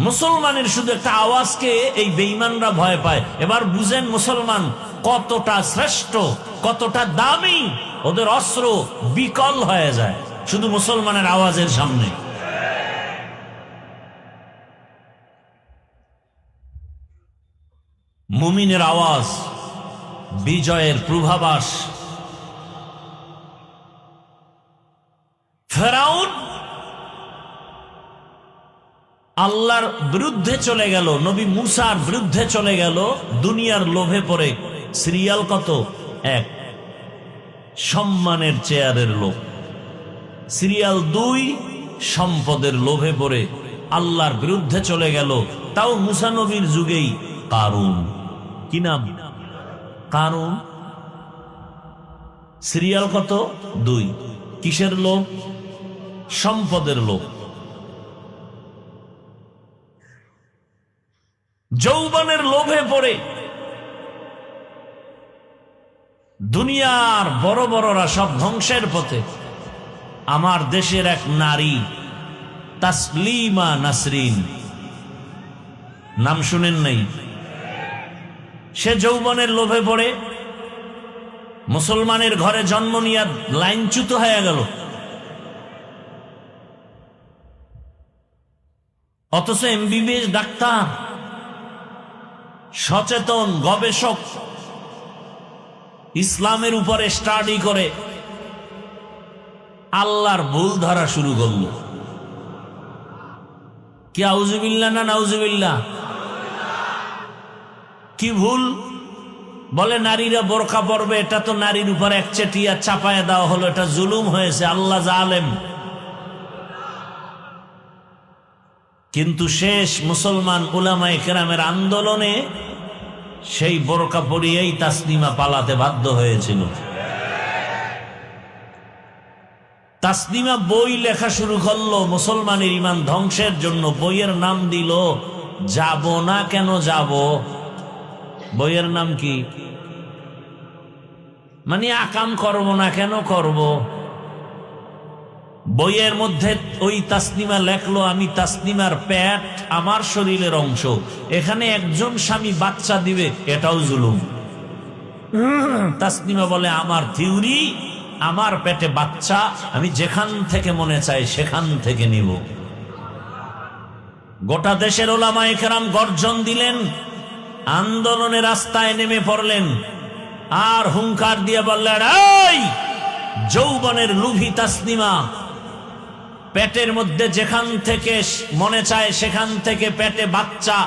A: মুসলমানের শুধু একটা আওয়াজকে এই বেঈমানরা ভয় পায়। এবার বুঝেন মুসলমান কতটা শ্রেষ্ঠ, কতটা দামি। ওদের অস্ত্র বিকল হয়ে যায় শুধু মুসলমানের আওয়াজের সামনে। মুমিনের আওয়াজ বিজয়ের পূর্বাভাস। ফেরাউন আল্লাহর বিরুদ্ধে চলে গেল, নবী মুসার বিরুদ্ধে চলে গেল দুনিয়ার লোভে পড়ে। সিরিয়াল কত? এক, সম্মানের চেয়ারের লোভ। সিরিয়াল দুই, সম্পদের লোভে পড়ে আল্লাহর বিরুদ্ধে চলে গেল, তাও মুসা নবীর যুগেই। কারুন, কি নাম? কারুন। সিরিয়াল কত? দুই। কিসের লোভ? সম্পদের লোভ। যৌবনের লোভে পড়ে দুনিয়ার বড় বড়রা সব ধ্বংসের পথে। আমার দেশের এক নারী তাসলিমা নাসরিন, নাম শুনেন নাই? সে যৌবনের লোভে পড়ে মুসলমানের ঘরে জন্ম নিয়ে লাইনচ্যুত হয়ে গেল, অথচ এমবিবিএস ডাক্তার, সচেতন গবেষক, ইসলামের উপরে স্টাডি করে আল্লাহর ভুল ধরা শুরু করল। কি আউযুবিল্লাহ না নাউযুবিল্লাহ? কি ভুল? বলে নারীরা বোরকা পরবে, এটা তো নারীর উপর একচেটিয়া চাপায় দেওয়া হলো, এটা জুলুম হয়েছে, আল্লাহ জালেম। কিন্তু শেষ মুসলমান উলামায়ে কেরামের আন্দোলনে সেই বোরকা পরিয়েই তাসলিমা পালাতে বাধ্য হয়েছিল। তাসলিমা বই লেখা শুরু করলো মুসলমানের ঈমান ধ্বংসের জন্য। বইয়ের নাম দিল যাব না কেন যাব। বইয়ের নাম কি? মানে আকাম করব না কেন করব। বইয়ের মধ্যে ওই তাসলিমা লেখলো, আমি তাসলিমার পেট আমার শরীরের অংশ, এখানে একজন স্বামী বাচ্চা দিবে, এটাও জুলুম। তাসলিমা বলে আমার থিওরি, আমার পেটে বাচ্চা, আমি যেখান থেকে মনে চাই সেখান থেকে নিব। গোটা দেশের উলামায়ে কেরাম গর্জন দিলেন, আন্দোলনে রাস্তায় নেমে পড়লেন, আর হুঙ্কার দিয়ে বললেন, এই যৌবনের লুভি তাসলিমা, পেটের মধ্যে যেখান থেকে মনে চায় সেখান থেকে পেটে বাচ্চা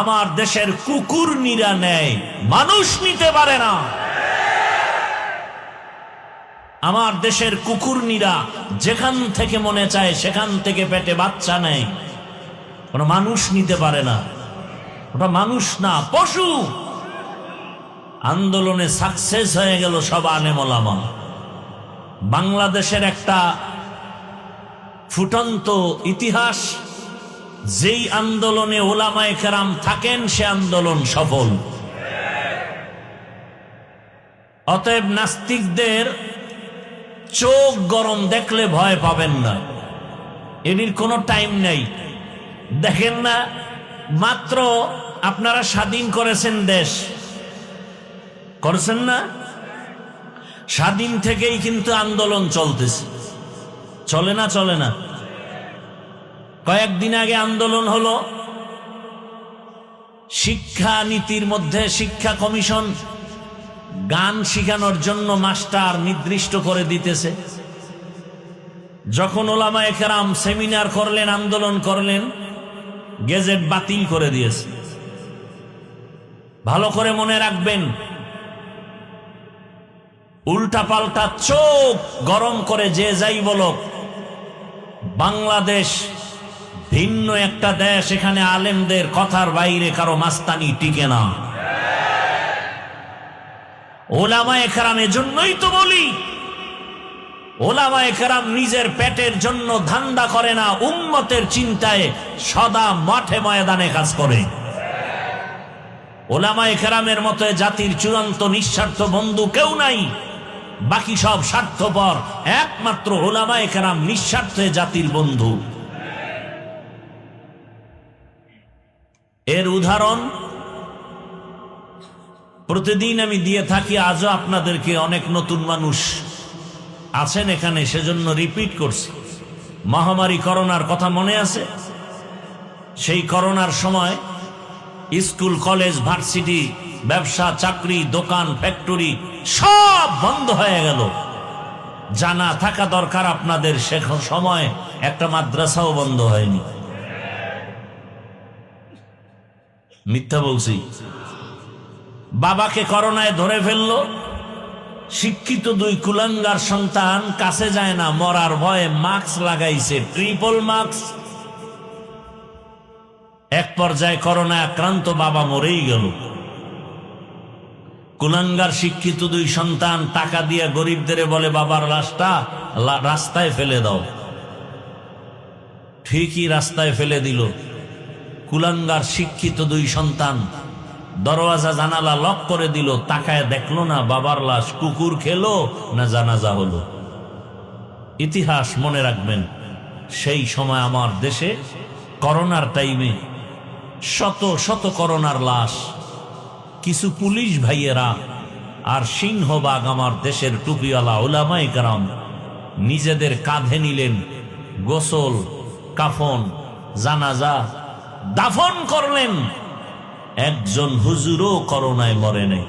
A: আমার দেশের কুকুরনীরা নেয়, মানুষ নিতে পারে না। আমার দেশের কুকুরনীরা যেখান থেকে মনে চায় সেখান থেকে পেটে বাচ্চা নেয়, কোন মানুষ নিতে পারে না, ওটা মানুষ না, পশু। আন্দোলনে সাকসেস হয়ে গেল সব আলেম ওলামা। বাংলাদেশের একটা ফুটন্ত ইতিহাস, যেই আন্দোলনে ওলামায়ে কেরাম থাকেন সে আন্দোলন সফল। অতএব নাস্তিকদের চোখ গরম দেখলে ভয় পাবেন না, এর কোনো টাইম নেই। দেখেন না, মাত্র আপনারা স্বাধীন করেছেন দেশ, করেছেন না? স্বাধীন থেকেই কিন্তু আন্দোলন চলতেছে, চলে না? চলে না? কয়েকদিন আগে আন্দোলন হলো, শিক্ষা নীতির মধ্যে শিক্ষা কমিশন গান শিখানোর জন্য মাস্টার নির্দিষ্ট করে দিতেছে। যখন ওলামায়ে কেরাম সেমিনার করলেন, আন্দোলন করলেন, গেজেট বাতিল করে দিয়েছে। ভালো করে মনে রাখবেন, উল্টা পাল্টা চোখ গরম করে যে যাই বলুক, বাংলাদেশ ভিন্ন একটা দেশ, এখানে আলেমদের কথার বাইরে কারো মাস্তানি টিকে না। ওলামায়ে কেরাম, এজন্যই তো বলি, ওলামায়ে কেরাম নিজের পেটের জন্য ধান্দা করে না, উম্মতের চিন্তায় সদা মাঠে ময়দানে কাজ করে। ওলামায়ে কেরামের মতো জাতির চূড়ান্ত নিঃস্বার্থ বন্ধু কেউ নাই, বাকি সব স্বার্থপর, একমাত্র ওলামায়ে কেরাম নিঃস্বার্থে জাতির বন্ধু। এর উদাহরণ প্রতিদিন আমি দিয়ে থাকি, আজও আপনাদেরকে অনেক নতুন মানুষ আছেন এখানে, সেজন্য রিপিট করছি। মহামারী করোনার কথা মনে আছে? সেই করোনার সময় স্কুল, কলেজ, ভার্সিটি, ব্যবসা, চাকরি, দোকান, ফ্যাক্টরি সব বন্ধ হয়ে গেল। জানা থাকা দরকার আপনাদের, সে সময় একটা মাদ্রাসাও বন্ধ হয়নি। মিথ্যা বলছি? বাবাকে করোনায় ধরে ফেললো, শিক্ষিত দুই কুলাঙ্গার সন্তান কাছে যায় না, মরার ভয়ে মাস্ক লাগাইছে, ট্রিপল মাস্ক। এক পর্যায়ে করোনায় আক্রান্ত বাবা মরেই গেল। কুলাঙ্গার শিক্ষিত দুই সন্তান টাকা দিয়ে গরিবদের বলে, বাবার লাশটা রাস্তায় ফেলে দাও। ঠিকই রাস্তায় ফেলে দিল। কুলাঙ্গার শিক্ষিত দুই সন্তান দরওয়াজা জানালা লক করে দিল, তাকায় দেখলো না বাবার লাশ, কুকুর খেলো না জানাজা হলো। ইতিহাস মনে রাখবেন, সেই সময় আমার দেশে করোনার টাইমে শত শত করোনার লাশ। কিছু পুলিশ ভাইয়েরা আর সিংহবাগ আমার দেশের টুপিওয়ালা উলামায়ে কেরাম নিজেদের কাঁধে নিলেন, গোসল, কাফন, জানাজা, দাফন করলেন। একজন হুজুরও করোনায় মরে নাই।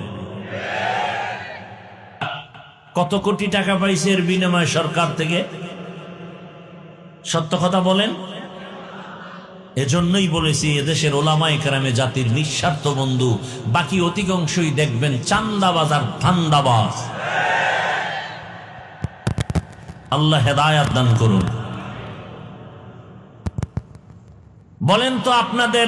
A: কত কোটি টাকা পাইছে এর বিনিময়ে সরকার থেকে? সত্য কথা বলেন, এজন্যই বলেছি এদেশের ওলামায়ে কেরামে জাতির নিঃস্বার্থ বন্ধু, বাকি অধিকাংশই দেখবেন চান্দাবাজ আর ধান্দাবাজ। আল্লাহ হেদায়াত দান করুন। বলেন তো, আপনাদের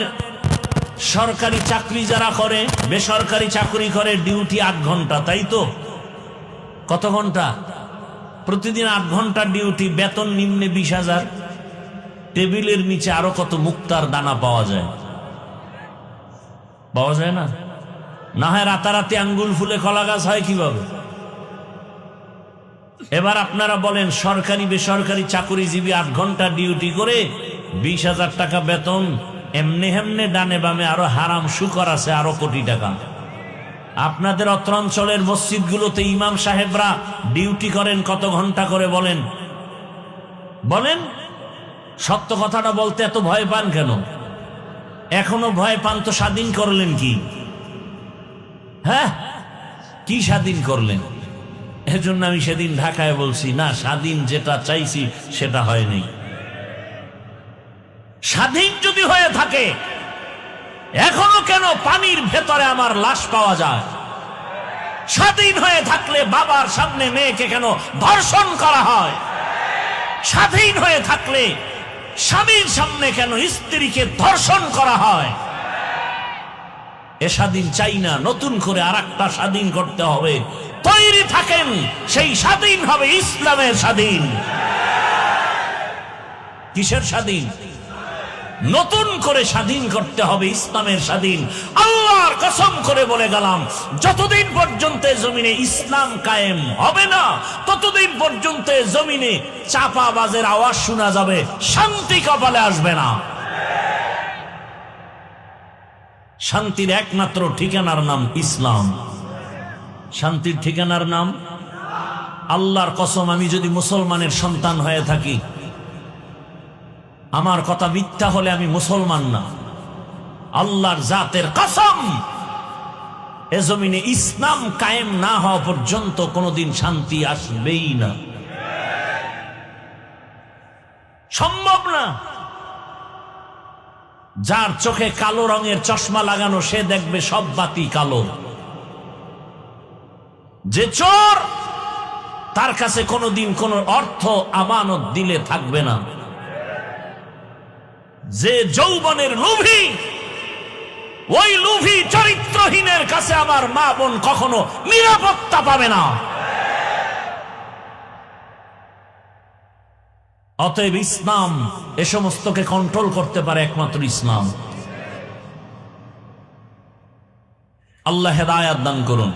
A: সরকারি চাকরি যারা করে, বেসরকারি চাকরি করে, ডিউটি 8 ঘন্টা, তাই তো? কত ঘন্টা? প্রতিদিন 8 ঘন্টা ডিউটি, বেতন নিম্নে 20,000। টেবিলের নিচে আরো কত মুক্তার দানা পাওয়া যায়? পাওয়া যায় না? না হয় রাতারাতি আঙ্গুল ফুলে কলা গাছ হয় কিভাবে? এবার আপনারা বলেন, সরকারি বেসরকারি চাকরিজীবী 8 ঘন্টা ডিউটি করে 20,000 টাকা বেতন, এমনি হেমনে ডানে বামে আরো হারাম শুকর আছে আরো কোটি টাকা। আপনাদের অত্র অঞ্চলের মসজিদগুলোতে ইমাম সাহেবরা ডিউটি করেন কত ঘন্টা করে বলেন? বলেন, সত্য কথাটা বলতে এত ভয় পান কেন? এখনো ভয় পান তো স্বাধীন করলেন কি? হ্যাঁ, কি স্বাধীন করলেন? এজন্য আমি সেদিন ঢাকায় বলছি, না, স্বাধীন যেটা চাইছি সেটা হয়নি। স্বাধীন যদি হয়ে থাকে, এখনো কেন পানির ভেতরে আমার লাশ পাওয়া যায়? স্বাধীন হয়ে থাকলে বাবার সামনে মেয়েকে কেন ধর্ষণ করা হয়? স্বাধীন হয়ে থাকলে স্বামীর সামনে কেন স্ত্রীকে ধর্ষণ করা হয়? এ স্বাধীন চাই না, নতুন করে আরেকটা স্বাধীন করতে হবে। তৈরি থাকেন, সেই স্বাধীন হবে ইসলামের স্বাধীন। কিসের স্বাধীন? নতুন করে স্বাধীন করতে হবে ইসলামের স্বাধীন। আল্লাহর কসম করে বলে গেলাম, যতদিন পর্যন্ত জমিনে ইসলাম কায়েম হবে না, ততদিন পর্যন্ত জমিনে চাপাবাজের আওয়াজ শোনা যাবে, শান্তি কপালে আসবে না। শান্তির একমাত্র ঠিকানার নাম ইসলাম। শান্তির ঠিকানার নাম আল্লাহর কসম, আমি যদি মুসলমানের সন্তান হয়ে থাকি, আমার কথা মিথ্যা হলে আমি মুসলমান না। আল্লাহর জাতের কসম, এ জমিনে ইসলাম কায়েম না হওয়া পর্যন্ত কোনোদিন শান্তি আসবেই না, সম্ভব না। যার চোখে কালো রঙের চশমা লাগানো, সে দেখবে সব বাতি কালো। যে চোর, তার কাছে কোনোদিন কোনো অর্থ আমানত দিলে থাকবে না। যে যৌবনের লোভী, ওই লোভী চরিত্রহীনের কাছে আমার মা বোন কখনো নিরাপত্তা পাবে না। অতএব ইসলাম এ সমস্তকে কন্ট্রোল করতে পারে একমাত্র ইসলাম। আল্লাহ হেদায়াত দান করুন।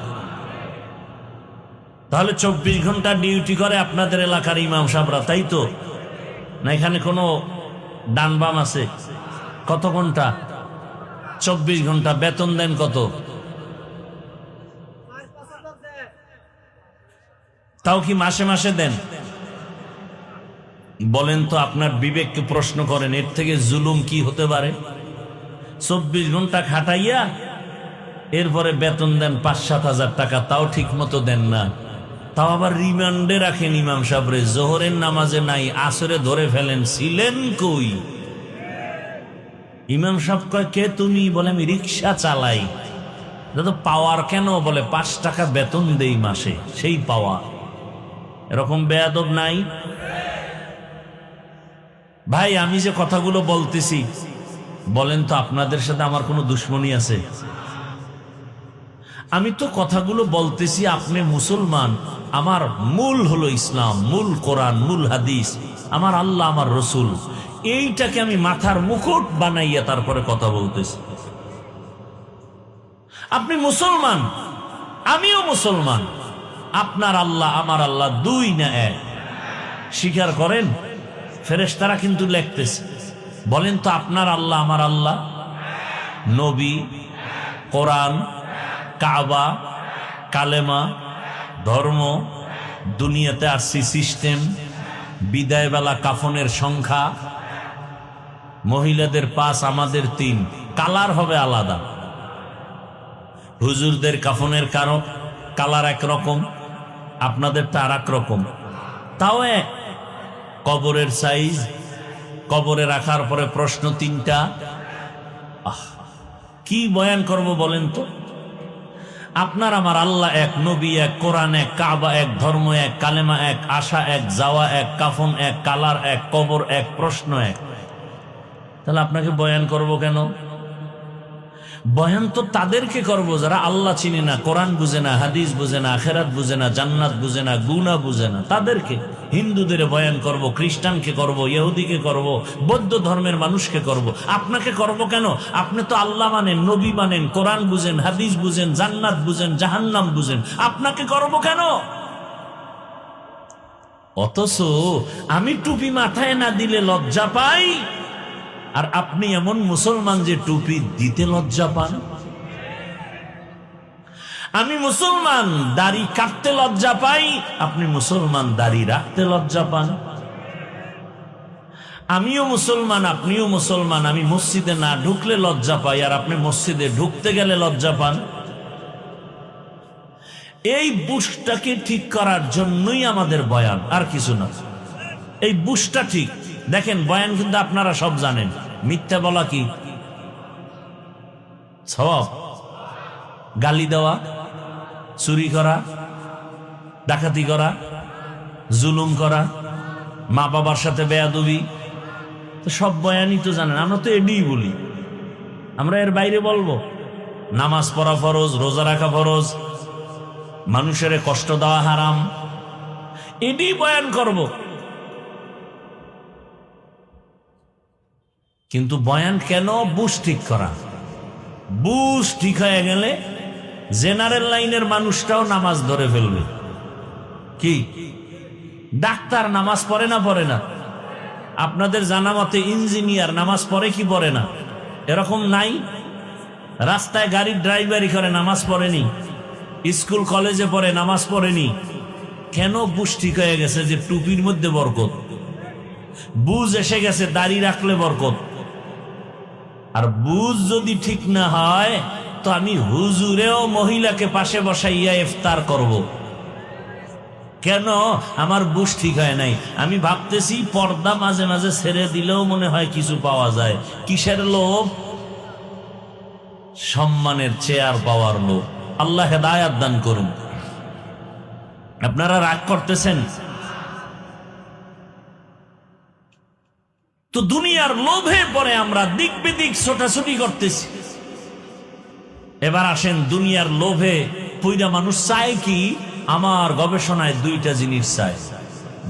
A: তাহলে 24 ঘন্টা ডিউটি করে আপনাদের এলাকার ইমাম সাহেবরা, তাই তো? না এখানে কোনো ডান বাম আছে? কত ঘন্টা? 24 ঘন্টা। বেতন দেন কত? তাও কি মাসে মাসে দেন? বলেন তো, আপনার বিবেককে প্রশ্ন করেন, এর থেকে জুলুম কি হতে পারে? 24 ঘন্টা খাটাইয়া এরপরে বেতন দেন 5-7 হাজার টাকা, তাও ঠিক মতো দেন না। তাও আবার রিমান্ডে রাখেন ইমাম সাহেবরে, জোহরের নামাজে নাই, আসরে ধরে ফেলেন, ছিলেন কই? ইমাম সাহেব কয়, কে তুমি? বলে, আমি রিক্সা চালাই। দাদা, পাওয়ার কেন? বলে, 5 টাকা বেতন দেই মাসে, সেই পাওয়ার। এরকম বেয়াদব নাই? ভাই, আমি যে কথাগুলো বলতেছি, বলেন তো, আপনাদের সাথে আমার কোনো দুশ্মনী আছে? আমি তো কথাগুলো বলতেছি, আপনি মুসলমান, আমার মূল হলো ইসলাম, মূল কোরআন, মূল হাদিস, আমার আল্লাহ, আমার রসুল। এইটাকে আমি মাথার মুকুট বানাইয়া তারপরে কথা বলতেছি। আপনি মুসলমান, আমিও মুসলমান, আপনার আল্লাহ আমার আল্লাহ দুই না এক, স্বীকার করেন? ফেরেশতারা কিন্তু লিখতেছে। বলেন তো, আপনার আল্লাহ আমার আল্লাহ, নবী, কোরআন, কাবা, কালেমা, ধর্ম, দুনিয়াতে আসছি সিস্টেম, বিদায় বেলা কাফনের সংখ্যা, মহিলাদের 5, আমাদের 3, কালার হবে আলাদা। হুজুরদের কাফনের কালার একরকম, আপনাদেরটা আর এক রকম, তাও এক। কবরের সাইজ, কবরে রাখার পরে প্রশ্ন 3টা। কি বয়ান করব বলেন তো? আপনার আমার আল্লাহ এক, নবী এক, কোরআন এক, কাবা এক, ধর্ম এক, কালেমা এক, আশা এক, যাওয়া এক, কাফন এক, কালার এক, কবর এক, প্রশ্ন এক। তাহলে আপনাকে বয়ান করব কেন? বয়ান তো তাদেরকে করব যারা আল্লাহ চিনে না, কোরআন বুঝে না, হাদিস বুঝে না, আখেরাত বুঝে না, জান্নাত বুঝে না, গুনাহ বুঝে না, তাদেরকে। হিন্দুদের বয়ান করব, খ্রিস্টানকে করব, ইহুদিকে করব, বৌদ্ধ ধর্মের মানুষকে করব। আপনাকে করব কেন? আপনি তো আল্লাহ মানেন, নবী মানেন, কোরআন বুঝেন, হাদিস বুঝেন, জান্নাত বুঝেন, জাহান্নাম বুঝেন, আপনাকে করব কেন? অথচ আমি টুপি মাথায় না দিলে লজ্জা পাই, আর আপনি এমন মুসলমান যে টুপি দিতে লজ্জা পান। আমি মুসলমান, দাড়ি কাটতে লজ্জা পাই, আপনি মুসলমান, দাড়ি রাখতে লজ্জা পান। আমিও মুসলমান, আপনিও মুসলমান, আমি মসজিদে না ঢুকলে লজ্জা পাই, আর আপনি মসজিদে ঢুকতে গেলে লজ্জা পান। এই বুশটাকে ঠিক করার জন্যই আমাদের বয়ান, আর কিছু না। এই বুশটা ঠিক দেখেন। বয়ান কিন্তু আপনারা সব জানেন। মিথ্যা বলা কি সওয়াব? গালি দেওয়া, চুরি করা, ডাকাতি করা, জুলুম করা, মা বাবার সাথে বেয়াদবি, তো সব বয়ানই তো জানেন। আমরা তো এডিই বলি, আমরা এর বাইরে বলবো? নামাজ পড়া ফরজ, রোজা রাখা ফরজ, মানুষের কষ্ট দেওয়া হারাম, এডি বয়ান করব। কিন্তু বয়ান কেন? বুশ ঠিক করা। বুশ ঠিক হয়ে গেলে জেনারেল লাইনের মানুষটাও নামাজ ধরে ফেলবে। কি ডাক্তার নামাজ পড়ে না? পড়ে না? আপনাদের জানা মতে ইঞ্জিনিয়ার নামাজ পড়ে কি পড়ে না? এরকম নাই? রাস্তায় গাড়ির ড্রাইভারি করে, নামাজ পড়েনি? স্কুল কলেজে পড়ে, নামাজ পড়েনি? কেন? বুশ ঠিক হয়ে গেছে যে টুপির মধ্যে বরকত। বুঝ এসে গেছে দাড়ি রাখলে বরকত। আর বুঝ যদি ঠিক না হয় তো আমি হুজুরেও মহিলাকে পাশে বসাইয়া ইফতার করব। কেন? আমার বুশ ঠিক হয় নাই। আমি ভাবতেছি পর্দা মাঝে মাঝে ছেড়ে দিলেও মনে হয় কিছু পাওয়া যায়। কিসের লোভ? সম্মানের, চেয়ার পাওয়ার লোভ। আল্লাহ হেদায়াত দান করুন। আপনারা রাগ করতেছেন তো দুনিয়ার লোভে পরে আমরা দিক বিদিক ছোটাছুটি করতেছি। এবার আসেন, দুনিয়ার লোভে পইরা মানুষ চায় কি? আমার গবেষণায় 2টা জিনিস চাই।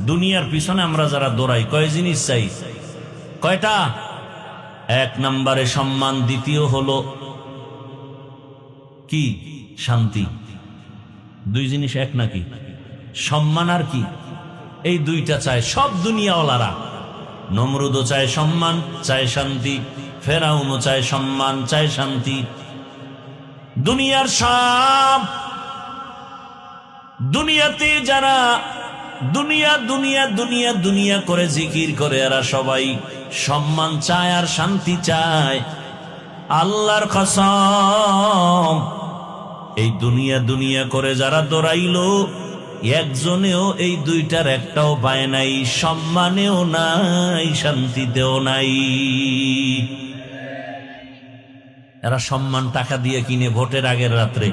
A: দুনিয়ার পিছনে আমরা যারা দৌড়াই, কয় জিনিস চাই? কয়টা? 1 নম্বরে সম্মান, দ্বিতীয় হলো কি? শান্তি। 2 জিনিস এক নাকি? সম্মান আর কি? এই 2টা চায় সব দুনিয়াওয়ালারা। নমরুদও চায় সম্মান, চায় শান্তি। ফেরাউনও চায় সম্মান, চায় শান্তি। দুনিয়ার সব দুনিয়াতে যারা দুনিয়া দুনিয়া দুনিয়া দুনিয়া করে জিকির করে, এরা সবাই সম্মান চায় আর শান্তি চায়। আল্লাহর কসম, এই দুনিয়া দুনিয়া করে যারা দৌড়াইলো, একজনেও এই 2টার একটাও পায় নাই। সম্মানেও নাই, শান্তিতেও নাই। এরা সম্মান টাকা দিয়ে কিনে ভোটের আগের রাত্রে।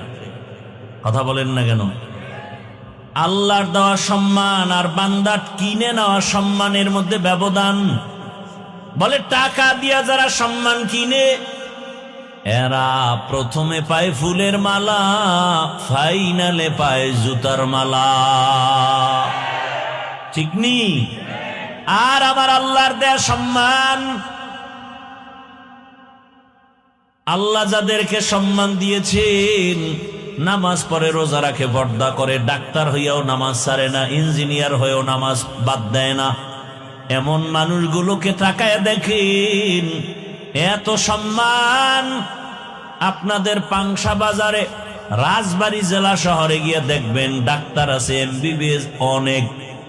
A: কথা বলেন না কেন? আল্লাহর দেওয়া সম্মান আর বান্দার কিনে নেওয়া সম্মানের মধ্যে ব্যবধান। বলে টাকা দিয়া যারা সম্মান কিনে, এরা প্রথমে পায় ফুলের মালা, ফাইনালে পায় জুতার মালা। ঠিক নি? আর আমার আল্লাহর দেয়া সম্মান, আল্লাহ যাদেরকে সম্মান দিয়েছেন, নামাজ পড়ে, রোজা রাখে, পর্দা করে, ডাক্তার হইয়াও নামাজ ছাড়ে না, ইঞ্জিনিয়ার হয়েও নামাজ বাদ দেয় না, এমন মানুষগুলোকে তাকায় দেখেন। এত সম্মান আপনাদের পাংশা বাজারে, রাজবাড়ী জেলা শহরে গিয়ে দেখবেন ডাক্তার আছে, এমবিবিএস অনেক,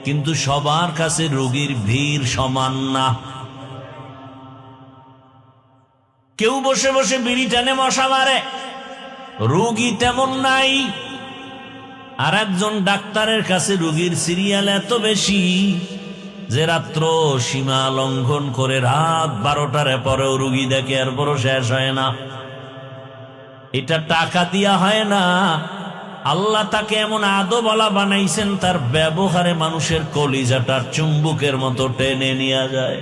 A: কিন্তু সবার কাছে রোগীর ভিড় সমান না। কেউ বসে বসে বিড়ি টানে, মশা মারে, রোগী তেমন নাই। আর একজন ডাক্তারের কাছে রোগীর সিরিয়াল এত বেশি যে রাত্র সীমা লঙ্ঘন করে রাত 12টার পরেও রুগী দেখে এরপরও শেষ হয় না। এটা টাকা দিয়া হয় না। আল্লাহ তাকে এমন আদবওয়ালা বানাইছেন, তার ব্যবহারে মানুষের কলিজাটা চুম্বকের মতো টেনে নিয়ে যায়।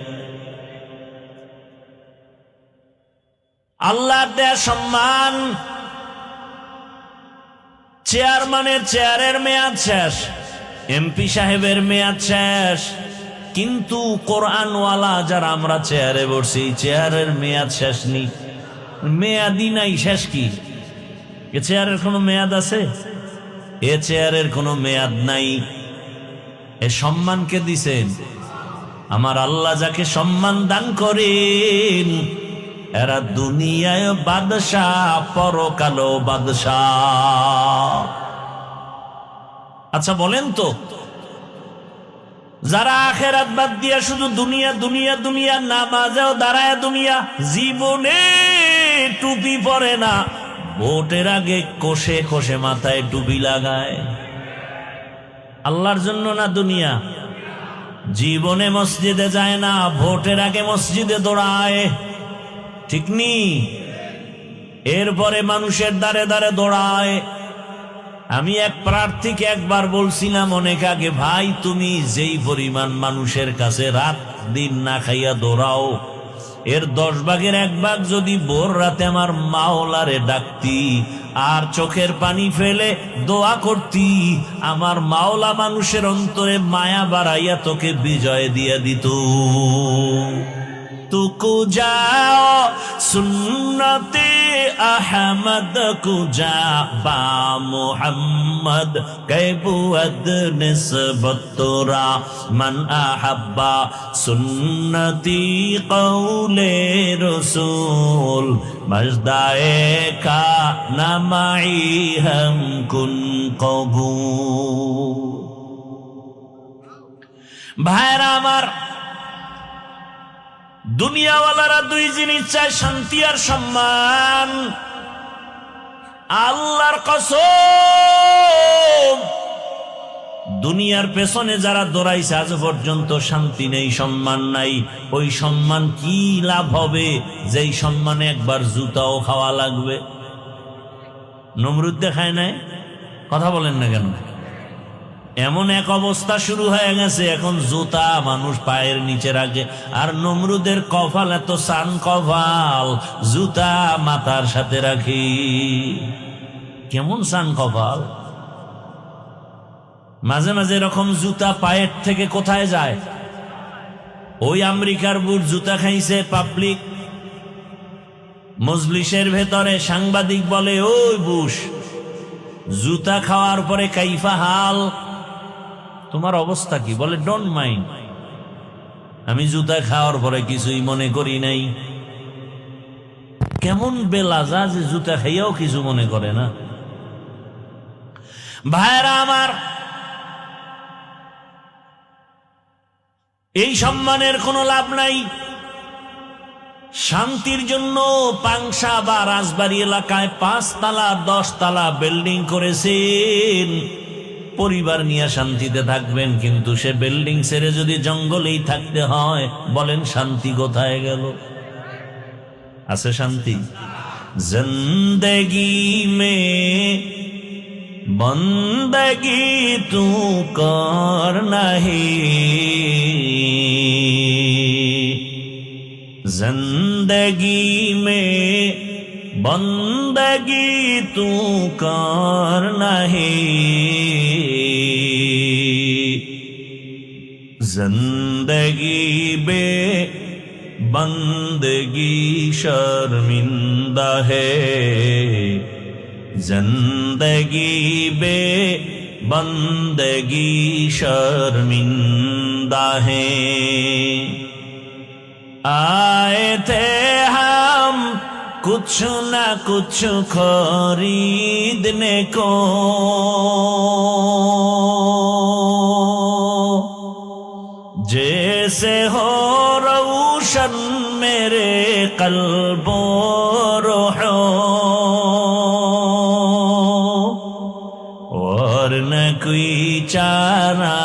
A: আল্লাহ দেয়া সম্মান। চেয়ারম্যানের চেয়ারের মেয়াদ শেষ, এমপি সাহেবের মেয়াদ শেষ, কিন্তু কোরআনওয়ালা যারা আমরা চেয়ারে বসছি, চেয়ারের মেয়াদ শেষ নেই, মেয়াদই নাই। শেষ কি? এ চেয়ারের কোনো মেয়াদ আছে? এ চেয়ারের কোনো মেয়াদ নাই। এ সম্মানকে দিছেন আমার আল্লাহ। যাকে সম্মান দান করেন এরা দুনিয়ায় বাদশাহ, পরকালও বাদশাহ। আচ্ছা বলেন তো, যারা আখেরাত বাদ দিয়া শুধু দুনিয়া দুনিয়া দুনিয়া, নামাজেও দাঁড়ায় দুনিয়া, জীবনে টুপি পরে না, ভোটের আগে কোষে কোষে মাথায় টুপি লাগায়, আল্লাহর জন্য না দুনিয়া। জীবনে মসজিদে যায় না, ভোটের আগে মসজিদে দৌড়ায়, ঠিক নি? এরপরে মানুষের দ্বারে দ্বারে দৌড়ায়। আমি এক প্রার্থীকে একবার বলছিলাম অনেক আগে, ভাই তুমি যেই পরিমাণ মানুষের কাছে রাত দিন না খাইয়া দৌড়াও, এর 10 ভাগের 1 ভাগ যদি ভোর রাতে আমার মাওলারে ডাকতি আর চোখের পানি ফেলে দোয়া করতি, আমার মাওলা মানুষের অন্তরে মায়া বাড়াইয়া তোকে বিজয় দিয়ে দিত। तुकु जाओ सुन्नते अहमद कुजा बा मुहम्मद कैबुअद निस्बत तोरा मन अहब्बा सुन्नती कौले रसूल मजदाए का नमाई हम कुन कबूल। भाईरा আমার দুনিয়াওয়ালারা 2 জিনিস চায়, শান্তি আর সম্মান। আল্লাহর কসম, দুনিয়ার পেছনে যারা দৌড়াইছে আজ পর্যন্ত শান্তি নেই, সম্মান নাই। ওই সম্মান কি লাভ হবে যেই সম্মানে একবার জুতাও খাওয়া লাগবে? নমরুদ দেখায় নাই? কথা বলেন না কেন? এমন এক অবস্থা শুরু হয়ে গেছে, এখন জুতা মানুষ পায়ের নিচে রাখে। আর নমরুদের কপাল এত সান কপাল, জুতা মাথার সাথে রাখি। কেমন সান কপাল! মাঝে মাঝে এরকম জুতা পায়ের থেকে কোথায় যায়? ওই আমেরিকার বুট জুতা খাইছে পাবলিক মজলিসের ভেতরে। সাংবাদিক বলে, ওই বুশ, জুতা খাওয়ার পরে কাইফা হাল, তোমার অবস্থা কি? বলে, ডোন্ট মাইন্ড, আমি জুতা খাওয়ার পরে কিছুই মনে করি নাই। কেমন বেলাজা যে জুতা খাইয়াও কিছু মনে করে না। ভাইরা আমার, এই সম্মানের কোনো লাভ নাই। শান্তির জন্য পাংশা বা রাজবাড়ি এলাকায় 5 তলা 10 তলা বিল্ডিং করেছেন, পরিবার নিয়ে শান্তিতে থাকবেন, কিন্তু সে বিল্ডিং ছেড়ে যদি জঙ্গলেই থাকতে হয়, বলেন শান্তি কোথায় গেল? আছে শান্তি? জিন্দেগি মে বন্দগি তু কর নাহি, जिंदगी में बंदगी तू कर नहीं, जिंदगी बे बंदगी शर्मिंदा है, जिंदगी बे बंदगी शर्मिंदा है। आए थे हम कुछ न कुछ खरीदने को, जैसे हो रोशन मेरे कल्बो रूहो, और न कोई चारा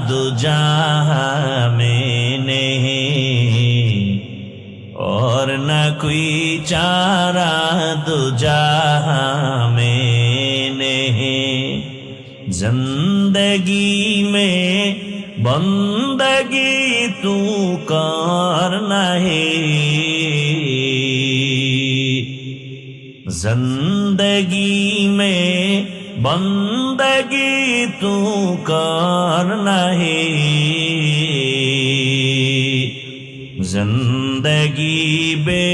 A: दो जहां में नहीं, और न कोई चारा दो जहां में नहीं। जिंदगी में बंदगी तू करना है, जिंदगी में बंदगी तू करना है। जिंदगी बे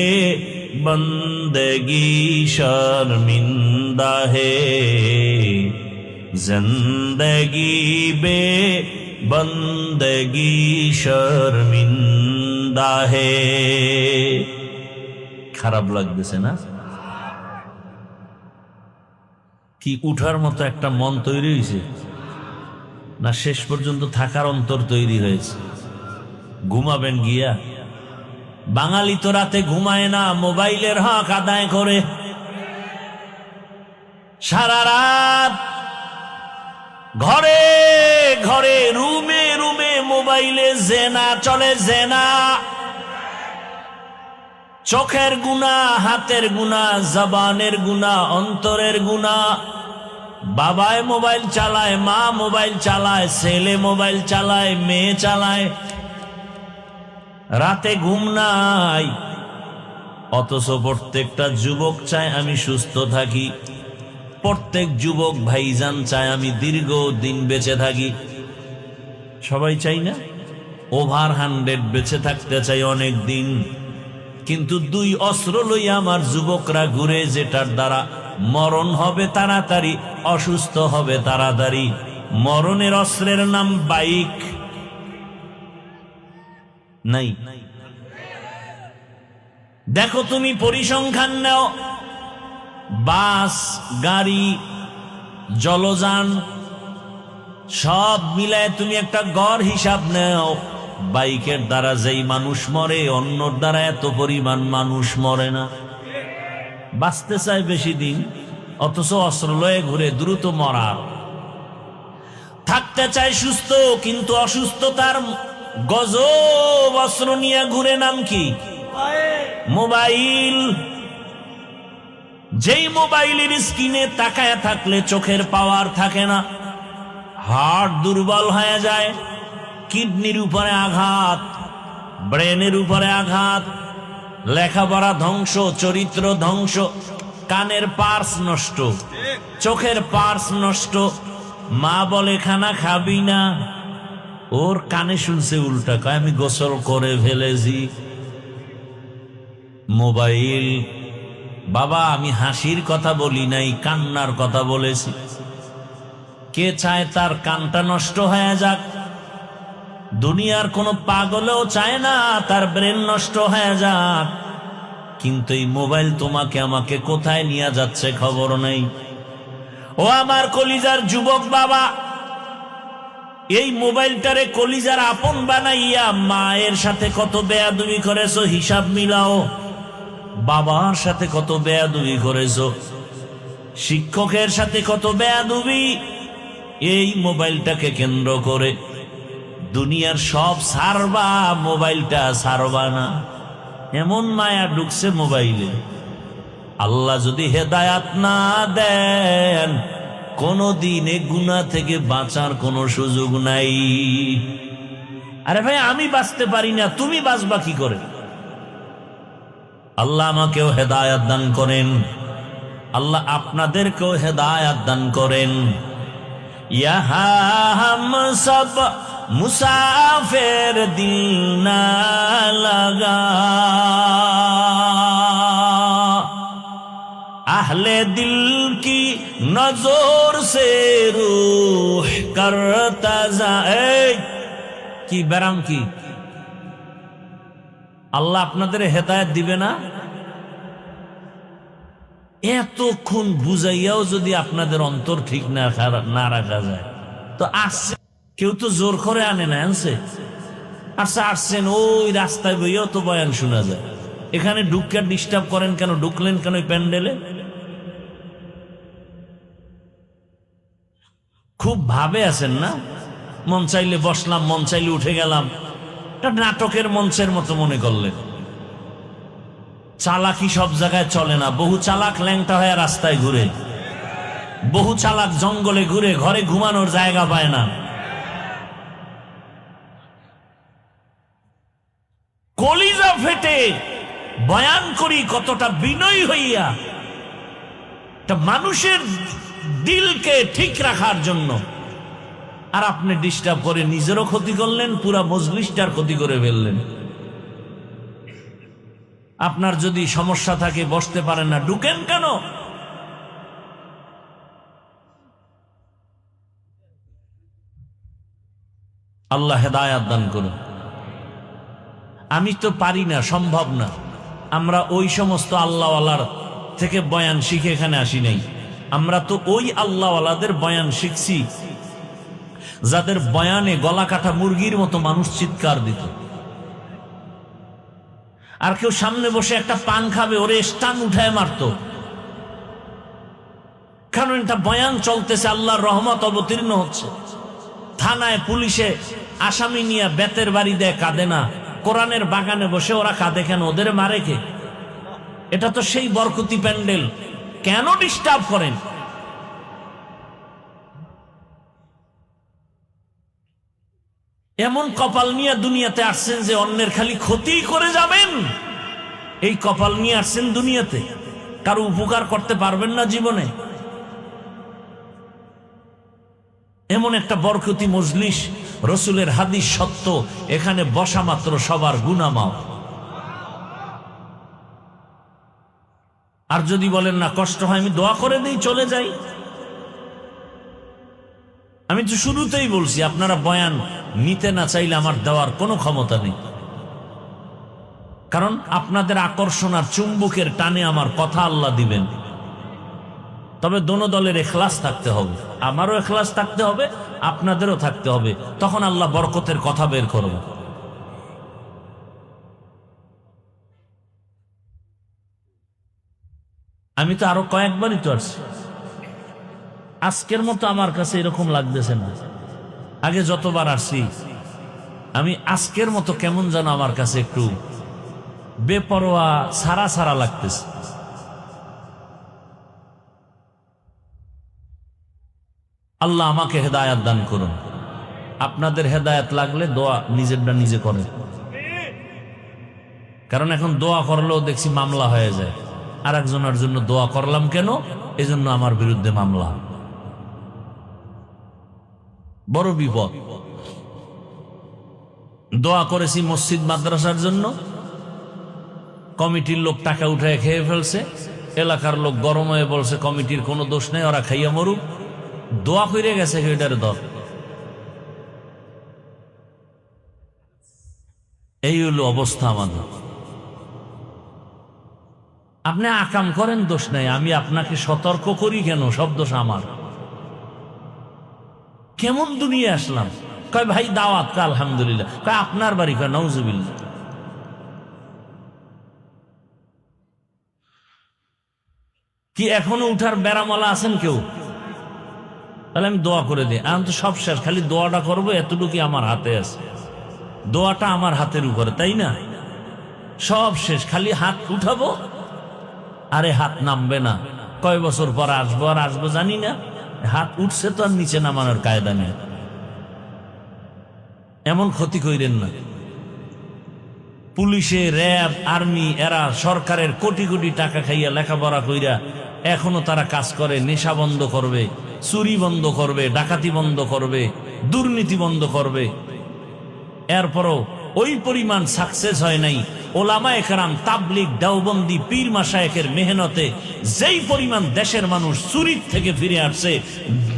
A: बंदगी शर्मिंदा है, जिंदगी बे बंदगी शर्मिंदा है। খারাপ লাগতেছে না? কি উঠার মতো একটা মন তৈরি হয়েছে না শেষ পর্যন্ত থাকার অন্তর তৈরি হয়েছে? ঘুমাবেন গিয়া? বাঙালি তো রাতে ঘুমায় না, মোবাইলের হক আদায় করে সারা রাত ঘরে ঘরে রুমে রুমে মোবাইলে জেনা চলে, জেনা। চোখের গুনাহ, হাতের গুনাহ, জবানের গুনাহ, অন্তরের গুনাহ। বাবায় মোবাইল চালায়, মা মোবাইল চালায়, ছেলে মোবাইল চালায়, মেয়ে চালায়, রাতে ঘুম নাই। অথচ প্রত্যেকটা যুবক চায় আমি সুস্থ থাকি, প্রত্যেক যুবক ভাইজান চায় আমি দীর্ঘ দিন বেঁচে থাকি। সবাই চাই না? ওভার 100 বেঁচে থাকতে চাই অনেক দিন। কিন্তু দুই অস্ত্র লইয়া আমার যুবকরা ঘুরে, যেটার দ্বারা মরণ হবে তাড়াতাড়ি, অসুস্থ হবে তাড়াতাড়ি। মরণের অস্ত্রের নাম বাইক। নাই? দেখো তুমি পরিসংখ্যান নাও, বাস, গাড়ি, জলযান সব মিলায় তুমি একটা গড় হিসাব নাও। বাইকের দ্বারা যেই মানুষ মরে, অন্যর দ্বারা এত পরিমাণ মানুষ মরে না। বাঁচতে চায় বেশি দিন, অথচ অস্ত্র লয়ে ঘুরে দ্রুত মরা। থাকতে চায় সুস্থ, কিন্তু অসুস্থতার গজব অস্ত্র নিয়ে ঘুরে। নাম কি? মোবাইল। যেই মোবাইলের স্ক্রিনে তাকায় থাকলে চোখের পাওয়ার থাকে না, হার্ট দুর্বল হয়ে যায়, কিডনির উপরে আঘাত, ব্রেনের উপরে আঘাত, লেখাপড়া ধ্বংস, চরিত্র ধ্বংস, কানের পার্স নষ্ট, চোখের পার্স নষ্ট। মা বলে খানা খাবি না, ওর কানে শুনছে উল্টা, কয় আমি গোসল করে ফেলেছি। মোবাইল। বাবা আমি হাসির কথা বলি নাই, কান্নার কথা বলেছি। কে চায় তার কানটা নষ্ট হয়ে যাক? দুনিয়ার কোন পাগলেও চায় না তার ব্রেন নষ্ট হয়ে যাক। কিন্তু এই মোবাইল তোমাকে আমাকে কোথায় নিয়ে যাচ্ছে খবর নেই। ও আমার কলিজার যুবক বাবা, এই মোবাইলটারে কলিজার আপন বানাইয়া মায়ের সাথে কত বেয়াদবি করেছো হিসাব মিলাও। বাবার সাথে কত বেয়াদবি করেছো, শিক্ষকের সাথে কত বেয়াদবি এই মোবাইলটাকে কেন্দ্র করে। দুনিয়ার সব সারবা, মোবাইলটা সারবা না, এমন মায়া ঢুকছে মোবাইলে। আল্লাহ যদি হেদায়াত না দেন, কোনদিন এ গুনাহ থেকে বাঁচার কোনো সুযোগ নাই। আরে ভাই আমি বাঁচতে পারি না, তুমি বাঁচবা কি করে? আল্লাহ আমাকেও হেদায়াত দান করেন, আল্লাহ আপনাদেরকেও হেদায়াত দান করেন। ইহা হাম সব মুসাফির দিল না লাগা, আহলে দিল কি নজর সে রূহ করতা যায়। কি ব্যারাম কি? আল্লাহ আপনাদের হেদায়েত দিবে না? এতক্ষণ বুঝাইয়াও যদি আপনাদের অন্তর ঠিক না রাখা যায়, তো আসছে কেউ তো জোর করে আনে না, আনছে আসছেন ওই রাস্তায় বইয়াও তো বয়ান শোনা যায়। এখানে ঢুকে ডিস্টার্ব করেন কেন? ঢুকলেন কেন প্যান্ডেলে? খুব ভাবে আছেন না, মন চাইলে বসলাম, মন চাইলে উঠে গেলাম, এটা নাটকের মঞ্চের মতো মনে করলেন। চালাকি সব জায়গায় চলে না। বহু চালাক ল্যাংটা হয়ে রাস্তায় ঘুরে, বহু চালাক জঙ্গলে ঘুরে, ঘরে ঘুমানোর জায়গা পায় না। কলিজা ফেটে বয়ান করি কতটা বিনয়ী হইয়া, একটা মানুষের দিলকে ঠিক রাখার জন্য। আর আপনি ডিস্টার্ব করে নিজেরও ক্ষতি করলেন, পুরা মজলিসটার ক্ষতি করে ফেললেন। আপনার যদি সমস্যা থাকে, বসতে পারেন না, ঢুকেন কেন? আল্লাহ হেদায়াত দান করুন। আমি তো পারি না, সম্ভব না। আমরা ওই সমস্ত আল্লাহওয়ালার থেকে বয়ান শিখে এখানে আসি নাই। আমরা তো ওই আল্লাহওয়ালাদের বয়ান শিখছি যাদের বয়ানে গলা কাটা মুরগির মতো মানুষ চিৎকার দিত। আর কেউ সামনে বসে একটা পান খাবে, ওরে স্টান উঠায় মারত, কারণ এটা বয়ান চলতেছে, আল্লাহর রহমত অবতীর্ণ হচ্ছে। থানায় পুলিশে আসামি নিয়ে বেতের বাড়ি দেয়, কাঁদে না। কোরআনের বাগানে বসে ওরা কাঁদে কেন? ওদের মারে কে? এটা তো সেই বরকতি প্যান্ডেল, কেন ডিস্টার্ব করেন? এমন কপাল নিয়ে দুনিয়াতে আসছেন যে অন্যের খালি ক্ষতি করে যাবেন। এই কপাল নিয়ে আসছেন দুনিয়াতে, কারো উপকার করতে পারবেন না জীবনে। এমন একটা বরকতি মজলিস, রসুলের হাদিস সত্য, এখানে বসা মাত্র সবার গুনাহ মাফ। আর যদি বলেন না কষ্ট হয়, আমি দোয়া করে দিই, চলে যাই। আমি তো শুরুতেই বলছি, আপনারা বয়ান নিতে না চাইলে আমার দেওয়ার কোনো ক্ষমতা নেই, কারণ আপনাদের আকর্ষণ আর চুম্বকের টানে আমার কথা আল্লাহ দিবেন। তবে দোনো দলের ইখলাস থাকতে হবে, আমারও ইখলাস থাকতে হবে, আপনাদেরও থাকতে হবে, তখন আল্লাহ বরকতের কথা বের করবে। আমি তো আরো কয়েকবারই তো আসছি, আজকের মতো আমার কাছে এরকম লাগতেছে না। আগে যতবার আসছি আমি আজকের মতো কেমন যেন আমার কাছে একটু বেপরোয়া ছাড়া ছাড়া লাগতেছে। আল্লাহ আমাকে হেদায়াত দান করুন। আপনাদের হেদায়াত লাগলে দোয়া নিজেরটা নিজে করেন, কারণ এখন দোয়া করলেও দেখছি মামলা হয়ে যায়। আর একজনের জন্য দোয়া করলাম কেন, এজন্য আমার বিরুদ্ধে মামলা, বড় বিপদ। দোয়া করেছি মসজিদ মাদ্রাসার জন্য, কমিটির লোক টাকা উঠায় খেয়ে ফেলছে, এলাকার লোক গরম হয়ে বলছে কমিটির কোনো দোষ নেই, ওরা খাইয়া মরুক। দোয়া করে গেছে এটার দল। এই হলো অবস্থা আমাদের। আপনি আকাম করেন, দোষ নাই, আমি আপনাকে সতর্ক করি কেন? সব দোষ আমার। কেমন দুনিয়া আসলাম? কয় ভাই দাওয়াত, কা আলহামদুলিল্লাহ। কয় আপনার বাড়ি? কয় নাউজুবিল্লাহ। কি এখনো উঠার বেড়ামালা আছেন কেউ? তাহলে আমি দোয়া করে দিই। এখন তো সব শেষ, খালি দোয়াটা করবো, এতটুকু আমার হাতে আছে। দোয়াটা আমার হাতের উপরে, তাই না? সব শেষ, খালি হাত উঠাবো, আরে হাত নামবে না। কয় বছর পর আসবো, আর আসবো জানি না। হাত উঠছে তো আর নিচে নামানোর কায়দা নেই। এমন ক্ষতি কইরেন না। পুলিশে, র্যাব, আর্মি, এরা সরকারের কোটি কোটি টাকা খাইয়া লেখাপড়া কইরা এখনো তারা কাজ করে। নেশা বন্ধ করবে, চুরি বন্ধ করবে, ডাকাতি বন্ধ করবে, দুর্নীতি বন্ধ করবে। এরপরও ওই পরিমাণ সাকসেস হয় নাই ওলামায়ে কেরাম, তাবলিগ, দেওবন্দি, পীর মাশায়েখের মেহনতে। যেই পরিমাণ দেশের মানুষ চুরি থেকে ফিরে আসছে,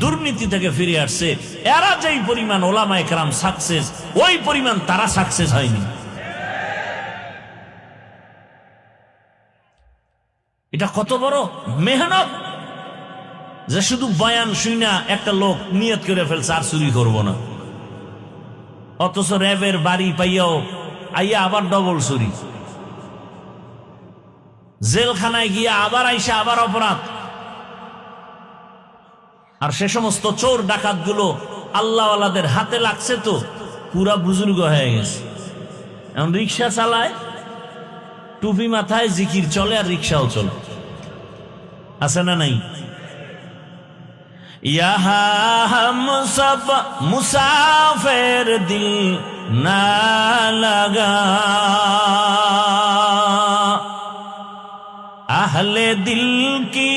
A: দুর্নীতি থেকে ফিরে আসছে, এরা যেই পরিমাণ ওলামায়ে কেরাম সাকসেস, ওই পরিমাণ তারা সাকসেস হয়নি। এটা কত বড় মেহনত যে শুধু বয়ান শুইনা একটা লোক নিয়ত করে ফেলছে আর চুরি করবো না, অথচ র্যাবের বাড়ি পাইয়াও আইয়া আবার ডবল চুরি, জেলখানায় গিয়া আবার আইসা আবার অপরাধ। আর সে সমস্ত চোর ডাকাত গুলো আল্লাহওয়ালাদের হাতে লাগছে তো পুরা বুজুর্গ হয়ে গেছে। এখন রিক্সা চালায়, টুপি মাথায়, জিকির চলে, আর রিক্সাও চলে। আছে না নাই? यहाँ हम सब मुसाफिर दिल ना लगा, अहले दिल की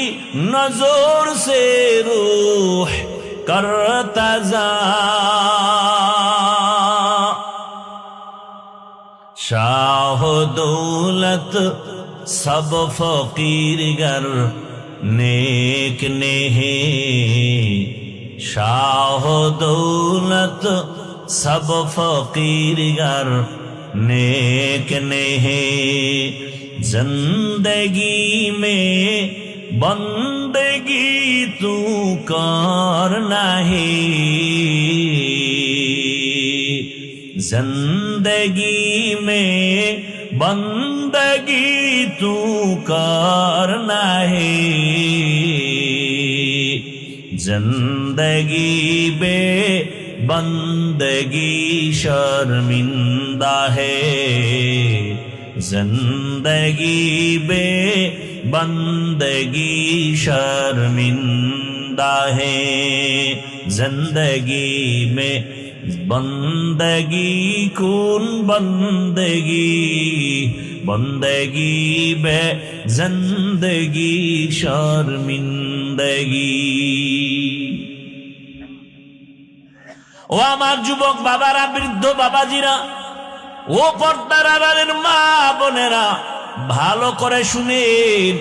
A: नजर से रूह करता जा, शाह दौलत सब फकीर गर नेक नेहे, शाह दौलत सब फकीर गर नेक नेहे, जिंदगी में बंदगी तू करना है, जिंदगी में बंदगी तू करना है, जिंदगी बे बंदगी शर्मिंदा है, जिंदगी बे बंदगी शर्मिंदा है, जिंदगी में बंदगी कौन बंदगी, बंदगी बे जिंदगी शर्मिंदगी। ও আমার যুবক বাবারা, বৃদ্ধ বাবাজিরা, ও পর্দার আড়ালের মা বোনেরা, ভালো করে শুনেন।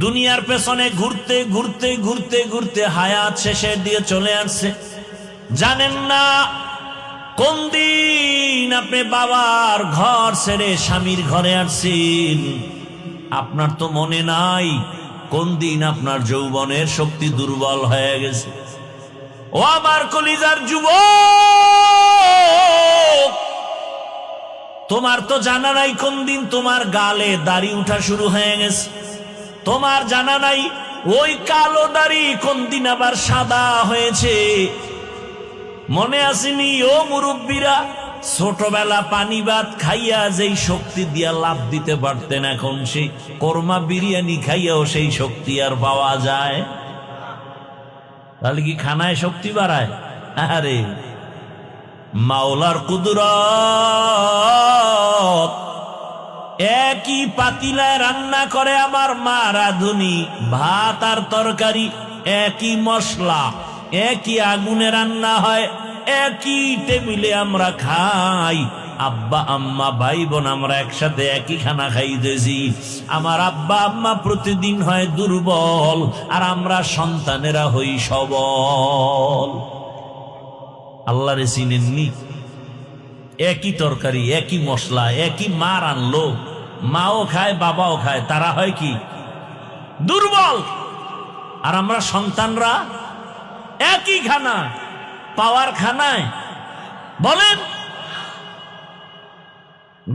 A: দুনিয়ার পেছনে ঘুরতে ঘুরতে ঘুরতে ঘুরতে হায়াত শেষের দিয়ে চলে আসছে। জানেন না কোন দিন আপনি বাবার ঘর ছেড়ে স্বামীর ঘরে আসছেন। আপনার তো মনে নাই কোন দিন আপনার যৌবনের শক্তি দুর্বল হয়ে গেছে। ও আমার কলিজার যুবক, তোমার তো জানা নাই কোন দিন তোমার গালে দাড়ি উঠা শুরু হয়ে গেছে। তোমার জানা নাই ওই কালো দাড়ি কোন দিন আবার সাদা হয়েছে। মনে আসেনি ও মুরব্বীরা, ছোটবেলা পানি ভাত খাইয়া যেই শক্তি দিয়া লাভ দিতে পারতেন, এখন সেই কোরমা বিরিয়ানি খাইয়াও সেই শক্তি আর পাওয়া যায়? তাহলে কি খানায় শক্তি বাড়ায়? আরে মাওলার কুদরত। একই পাতিলায় রান্না করে আমার মা রাঁধুনি, ভাত আর তরকারি একই মশলা, একই আগুনে রান্না হয়, একই টেবিলে আমরা খাই। আব্বা আম্মা ভাই বোন আমরা একসাথে একই খানা খাইতেছি। আমার আব্বা আম্মা প্রতিদিন হয় দুর্বল, আর আমরা সন্তানেরা হই সবল। আল্লাহরে চিনেননি? একই তরকারি, একই মশলা, একই মা রান্নলো, মাও খায় বাবাও খায়, তারা হয় কি? দুর্বল। আর আমরা সন্তানরা একই খানা, পাওয়ার খানায়। বলেন,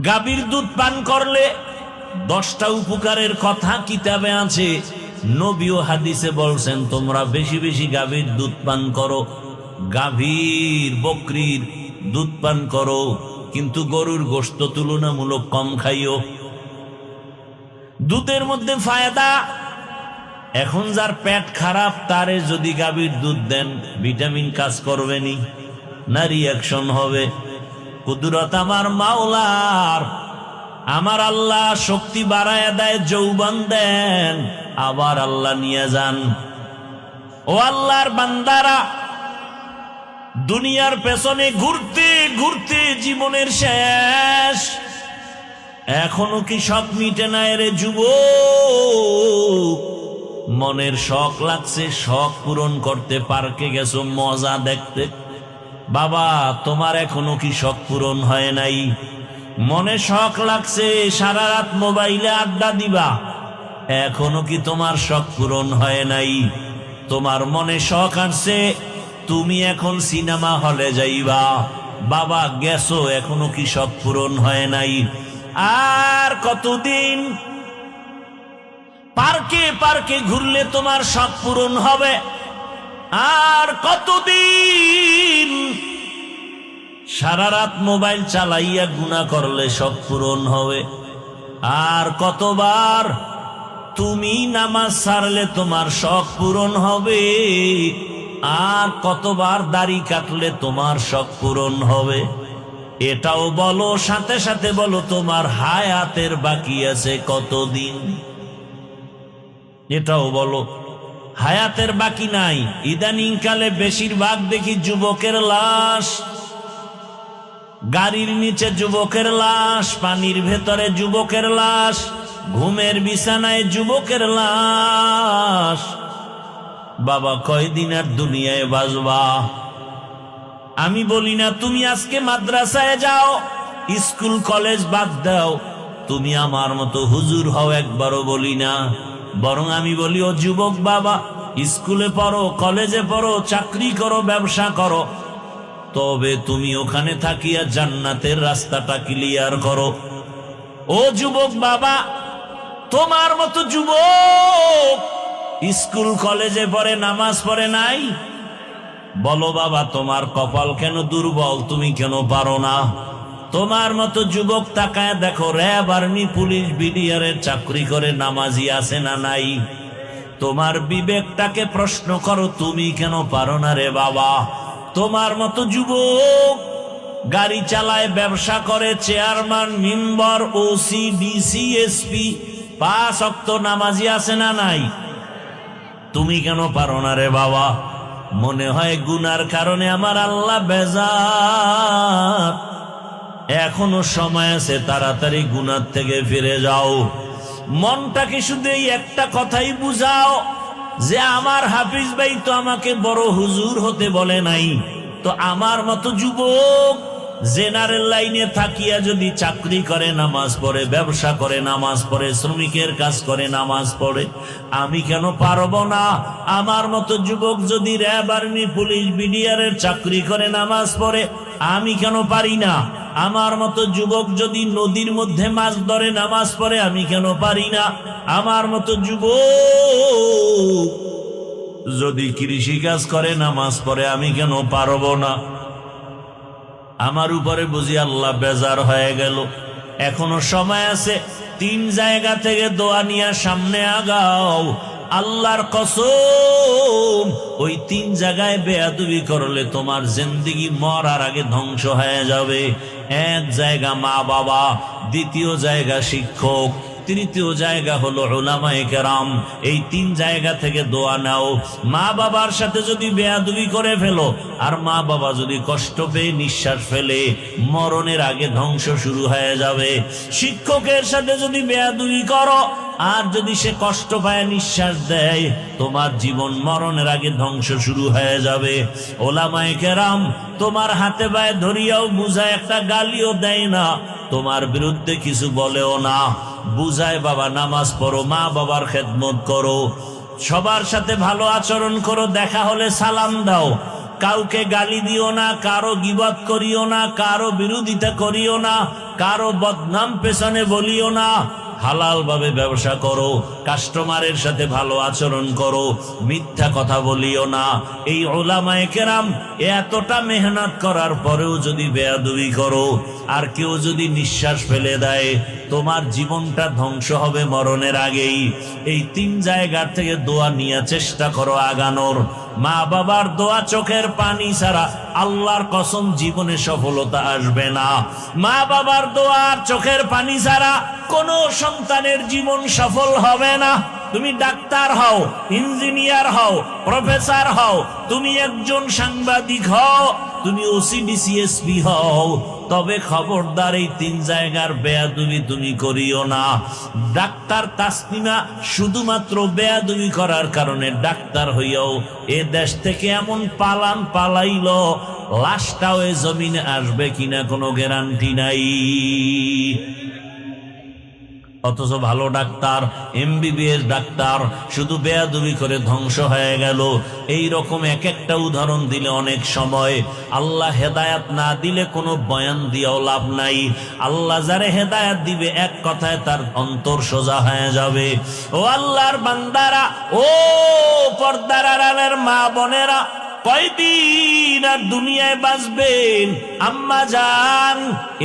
A: গাভীর দুধ পান করলে 10টা উপকারের কথা কিতাবে আছে। নবী ও হাদিসে বলছেন তোমরা বেশি বেশি গাভীর দুধ পান করো, গাভীর বকরির দুধ পান করো, কিন্তু গরুর গোশত তুলনামূলক কম খাইও। দুধের মধ্যে ফায়দা। এখন যার পেট খারাপ তারে যদি গাভীর দুধ দেন, ভিটামিন কাজ করবে নি, না রিয়াকশন হবে? কুদরত আমার মাওলার। আমার আল্লাহ শক্তি বাড়ায় দেয়, যৌবন দেন, আবার আল্লাহ নিয়ে যান। ও আল্লাহর বান্দারা, দুনিয়ার পেছনে ঘুরতে ঘুরতে জীবনের শেষ, এখনো কি শখ মিটে না রে যুবক? মনের শখ লাগছে, শখ পূরণ করতে পার্কে গেছো মজা দেখতে। বাবা, তোমার এখনো কি শখ পূরণ হয় নাই? মনে শখ লাগছে সারা রাত মোবাইলে আড্ডা দিবা, এখনো কি তোমার শখ পূরণ হয় নাই? তোমার মনে শখ আসছে তুমি এখন সিনেমা হলে যাইবা, বাবা গেছো, এখনো কি শখ পূরণ হয় নাই? আর কতদিন পার্কে পার্কে ঘুরলে তোমার শখ পূরণ হবে? আর কতদিন সারা রাত মোবাইল চালাইয়া গুনাহ করলে শখ পূরণ হবে? আর কতবার তুমি নামাজ ছাড়লে তোমার শখ পূরণ হবে? আর কতবার দাড়ি কাটলে তোমার শখ পূরণ হবে? এটাও বলো, সাথে সাথে বলো তোমার হায়াতের বাকি আছে কতদিন। এটাও বলো, হায়াতের বাকি নাই। ইদানিং কালে বেশিরভাগ দেখি যুবকের লাশ, গাড়ির নিচে যুবকের লাশ, পানির ভেতরে যুবকের লাশ, ঘুমের বিছানায় যুবকের লাশ। বাবা কয়দিন আর দুনিয়ায় বাঁচবা? আমি বলি না তুমি আজকে মাদ্রাসায় যাও, স্কুল কলেজ বাদ দাও, তুমি আমার মতো হুজুর হও, একবারও বলি না। বরং আমি বলি, ও যুবক বাবা, স্কুলে পড়ো, কলেজে পড়ো, চাকরি করো, ব্যবসা করো, তবে তুমি ওখানে থাকিয়া জান্নাতের রাস্তাটা ক্লিয়ার করো। ও যুবক বাবা, তোমার মতো যুবক স্কুল কলেজে পড়ে, নামাজ পড়ে নাই? বলো বাবা, তোমার কপাল কেন দুর্বল? তুমি কেন পারো না? তোমার মতো যুবক তাকায় দেখো, র্যাব, আর্মি, পুলিশ, বিডিআরের চাকরি করে নামাজি আছে না নাই? তোমার বিবেকটাকে প্রশ্ন করো, তুমি কেন পারো না রে বাবা? তোমার মতো যুবক গাড়ি চালায়, ব্যবসা করে, chairman, member, OC, DC, SP, 5 ওয়াক্ত নামাজি আছে না নাই? তুমি কেন পারো না রে বাবা? মনে হয় গুনার কারণে আমার আল্লাহ বেজার। এখনো সময় আছে, তাড়াতাড়ি গুনার থেকে ফিরে যাও। মনটাকে শুধু এই একটা কথাই বুঝাও যে আমার হাফিজ ভাই তো আমাকে বড় হুজুর হতে বলে নাই, তো আমার মতো যুবক জেনারেল লাইনে থাকিয়া যদি চাকরি করে, নামাজ পড়ে, ব্যবসা করে, নামাজ পড়ে, শ্রমিকের কাজ করে, নামাজ পড়ে, আমি কেন পারবো না? আমার মতো যুবক যদি র্যাব, আর্মি, পুলিশ, বিডিআরের চাকরি করে, নামাজ পড়ে, আমি কেন পারি না? আমার মতো যুবক যদি নদীর মধ্যে মাছ ধরে, নামাজ পড়ে, আমি কেন পারি না? আমার মতো যুবক যদি কৃষি কাজ করে, নামাজ পড়ে, আমি কেন পারবো না? আমার উপরে বুঝি আল্লাহ বেজার হয়ে গেল। এখনো সময় আছে, 3 জায়গা থেকে দোয়া নিয়ে সামনে আগাও। আল্লাহর কসম, ওই 3 জায়গায় বেয়াদবি করলে তোমার জিন্দেগি মরার আগে ধ্বংস হয়ে যাবে। 1 জায়গা মা বাবা, 2য় জায়গা শিক্ষক, 3য় জায়গা হলো উলামায়ে কেরাম। এই 3 জায়গা থেকে দোয়া নাও। মা বাবার সাথে যদি বেয়াদবি করে ফেলো, আর মা বাবা যদি কষ্ট পেয়ে নিঃশ্বাস ফেলে, মরণের আগে ধ্বংস শুরু হয়ে যাবে। শিক্ষকের সাথে যদি বেয়াদবি করো, আর যদি সে কষ্ট পায়, নিঃশ্বাস দেয়, তোমার জীবন মরণের আগে ধ্বংস শুরু হয়ে যাবে। উলামায়ে কেরাম তোমার হাতে পায়ে ধরিয়াও বুঝায়, একটা গালিও দেয় না, তোমার বিরুদ্ধে কিছু বলেও না, বুঝায় বাবা নামাজ পড়ো, মা বাবার খেদমত করো, সবার সাথে ভালো আচরণ করো, দেখা হলে সালাম দাও, কাউকে গালি দিও না, কারো গীবত করিও না, কারো বিরোধিতা করিও না, কারো বদনাম পেছনে বলিও না, হালাল ভাবে ব্যবসা করো, কাস্টমারের সাথে ভালো আচরণ করো, মিথ্যা কথা বলিও না। এই উলামায়ে কেরাম এতটা মেহনত করার পরেও যদি বেয়াদবি করো, আর কেউ যদি নিঃশ্বাস ফেলে দেয়, তোমার জীবনটা ধ্বংস হবে মরণের আগেই। এই 3 জায়গার থেকে দোয়া নিয়ে চেষ্টা করো আগানোর। মা বাবার দোয়া, চোখের পানি ছাড়া আল্লাহর কসম জীবনে সফলতা আসবে না। মা বাবার দোয়া আর চোখের পানি ছাড়া কোন সন্তানের জীবন সফল হবে না। তুমি ডাক্তার হও, ইঞ্জিনিয়ার হও, প্রফেসর হও, তুমি একজন সাংবাদিক হও, তুমি ওসিডিসি এসপি হও, তবে খবরদার এই 3 জায়গার বেয়াদবি তুমি করিও না। ডাক্তার তাসনিমা শুধুমাত্র বেয়াদবি করার কারণে ডাক্তার হইয়াও এ দেশ থেকে এমন পালান পালাইল, লাশটাও এ জমিনে আসবে কিনা কোনো গ্যারান্টি নাই। অথচ ভালো ডাক্তার, এমবিবিএস ডাক্তার, শুধু বেয়াদবি করে ধ্বংস হয়ে গেল। এই রকম এক একটা উদাহরণ দিলে অনেক সময়। আল্লাহ হেদায়াত না দিলে কোনো বয়ান দিয়েও লাভ নাই। আল্লাহ যারে হেদায়াত দিবে এক কথায় তার অন্তর সোজা হয়ে যাবে। ও আল্লাহর বান্দারা, ও পর্দার আড়ালের মা বোনেরা, কয়দিন আর দুনিয়ায় বাঁচবেন? আম্মা জান,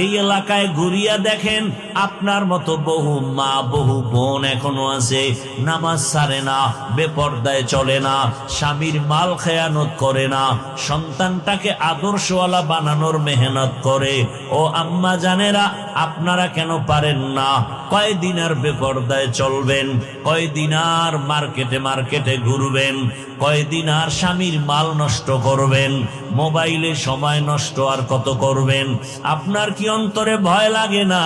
A: এই এলাকায় ঘুরিয়া দেখেন, আপনার মতো বহু মা বহু বোন এখনো আছে, নামাজ ছাড়ে না, বেপর্দায় চলে না, স্বামীর মাল খেয়ানত করে না, সন্তানটাকে আদর্শওয়ালা বানানোর মেহনত করে। ও আম্মা জানেরা, আপনারা কেন পারেন না? কয়দিন আর বেপর্দায় চলবেন? কয়দিন আর মার্কেটে মার্কেটে ঘুরবেন? কয়দিন আর স্বামীর মাল নষ্ট করবেন? মোবাইলে সময় নষ্ট আর কত করবেন? আপনার কি অন্তরে ভয় লাগে না?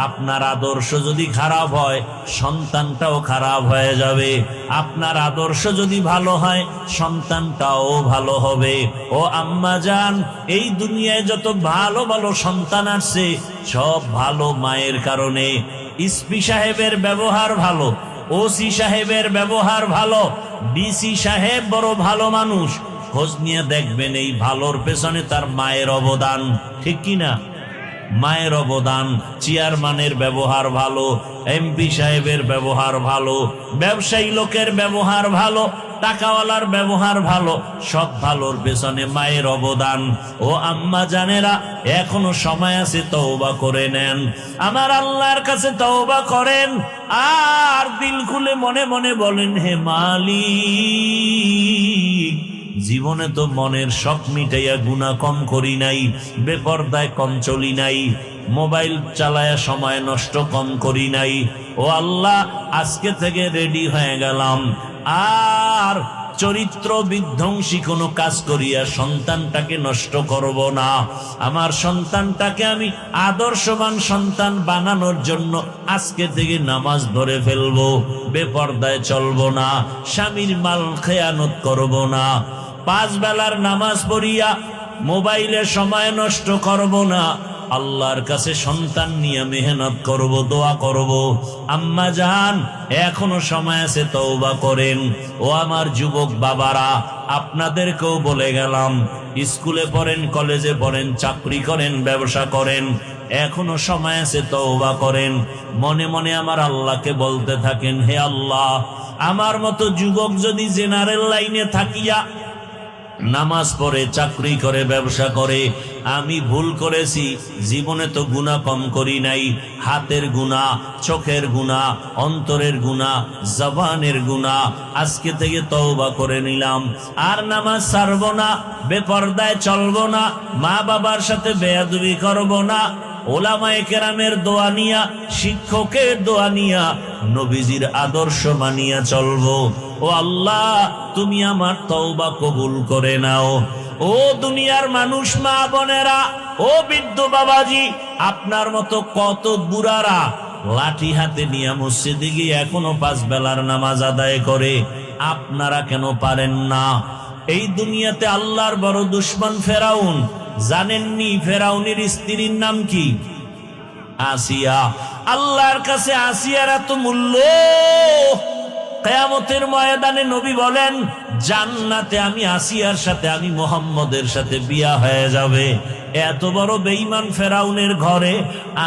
A: আপনার আদর্শ যদি খারাপ হয়, সন্তানটাও খারাপ হয়ে যাবে। আপনার আদর্শ যদি ভালো হয়, সন্তানটাও ভালো হবে। ও আম্মা জান, এই দুনিয়ায় যত ভালো ভালো সন্তান আসছে, সব ভালো মায়ের কারণে। এসপি সাহেবের ব্যবহার ভালো, ওসি সাহেবের ব্যবহার ভালো, ডিসি সাহেব বড় ভালো মানুষ, খোঁজ নিয়ে দেখবেন এই ভালোর পেছনে তার মায়ের অবদান, ঠিক কিনা? মায়ের অবদান। চেয়ারম্যানের ব্যবহার ভালো, এমপি সাহেবের ব্যবহার ভালো, ব্যবসায়ী লোকের ব্যবহার ভালো, টাকাওয়ালার ব্যবহার ভালো, সব ভালোর পেছনে মায়ের অবদান। ও আম্মা জানেরা, এখনো সময় আছে, তওবা করে নেন, আমার আল্লাহর কাছে তওবা করেন, আর দিল খুলে মনে মনে বলেন, হে মালিক, জীবনে তো মনের শখ মিটাইয়া গুনাহ কম করি নাই, বেপরদায় কম চলি নাই, মোবাইল চালায়া সময় নষ্ট কম করি নাই। ও আল্লাহ, আজকে থেকে রেডি হয়ে গেলাম, আর চরিত্র বিধ্বংসী কোনো কাজ করিয়া সন্তানটাকে নষ্ট করব না। আমার সন্তানটাকে আমি আদর্শবান সন্তান বানানোর জন্য আজকে থেকে নামাজ ধরে ফেলবো, বেপরদায় চলবো না, স্বামীর মাল খেয়ানত করব না, 5 বেলার নামাজ পড়িয়া মোবাইলে সময় নষ্ট করব না, আল্লাহর কাছে সন্তান নিয়ে মেহনত করব, দোয়া করব। আম্মা জান, এখনো সময় আছে, তওবা করেন। ও আমার যুবক বাবারা, আপনাদেরকেও বলে গেলাম, স্কুলে পড়েন, কলেজে পড়েন, চাকরি করেন, ব্যবসা করেন, এখনো সময় আছে, তওবা করেন। মনে মনে আমার আল্লাহকে বলতে থাকেন, হে আল্লাহ, আমার মতো যুবক যদি জেনারেল লাইনে থাকিয়া নামাজ পড়ে, চাকরি করে, ব্যবসা করে, আমি ভুল করেছি, জীবনে তো গুনাহ কম করি নাই, হাতের গুনাহ, চোখের গুনাহ, অন্তরের গুনাহ, জবানের গুনাহ, আজকে থেকে তওবা করে নিলাম, আর নামাজ ছাড়ব না, বেপরদায় চলব না, মা বাবার সাথে বেয়াদবি করব না, ওলামায়ে কেরামের দোয়া নিয়া, শিক্ষকের দোয়া নিয়া, নবীজির আদর্শ মানিয়া চলবো। ও আল্লাহ, তুমি আমার তওবা কবুল করে নাও। ও দুনিয়ার মানুষ, মা বোনেরা, ও বৃদ্ধ বাবাজি, আপনার মতো কত বুড়ারা লাঠি হাতে নিয়ে মসজিদে গিয়ে এখনো 5 বেলার নামাজ আদায় করে, আপনারা কেন পারেন না? এই দুনিয়াতে আল্লাহর বড় দুশমন ফেরাউন, জানেননি ফেরাউনের স্ত্রীর নাম কি? আসিয়া। আল্লাহর কাছে আসিয়ার এত মূল্য, কিয়ামতের ময়দানে নবী বলেন, জান্নাতে আমি আসিয়ার সাথে, আমি মুহাম্মদের সাথে বিয়া হয়ে যাবে। এত বড় বেঈমান ফেরাউনের ঘরে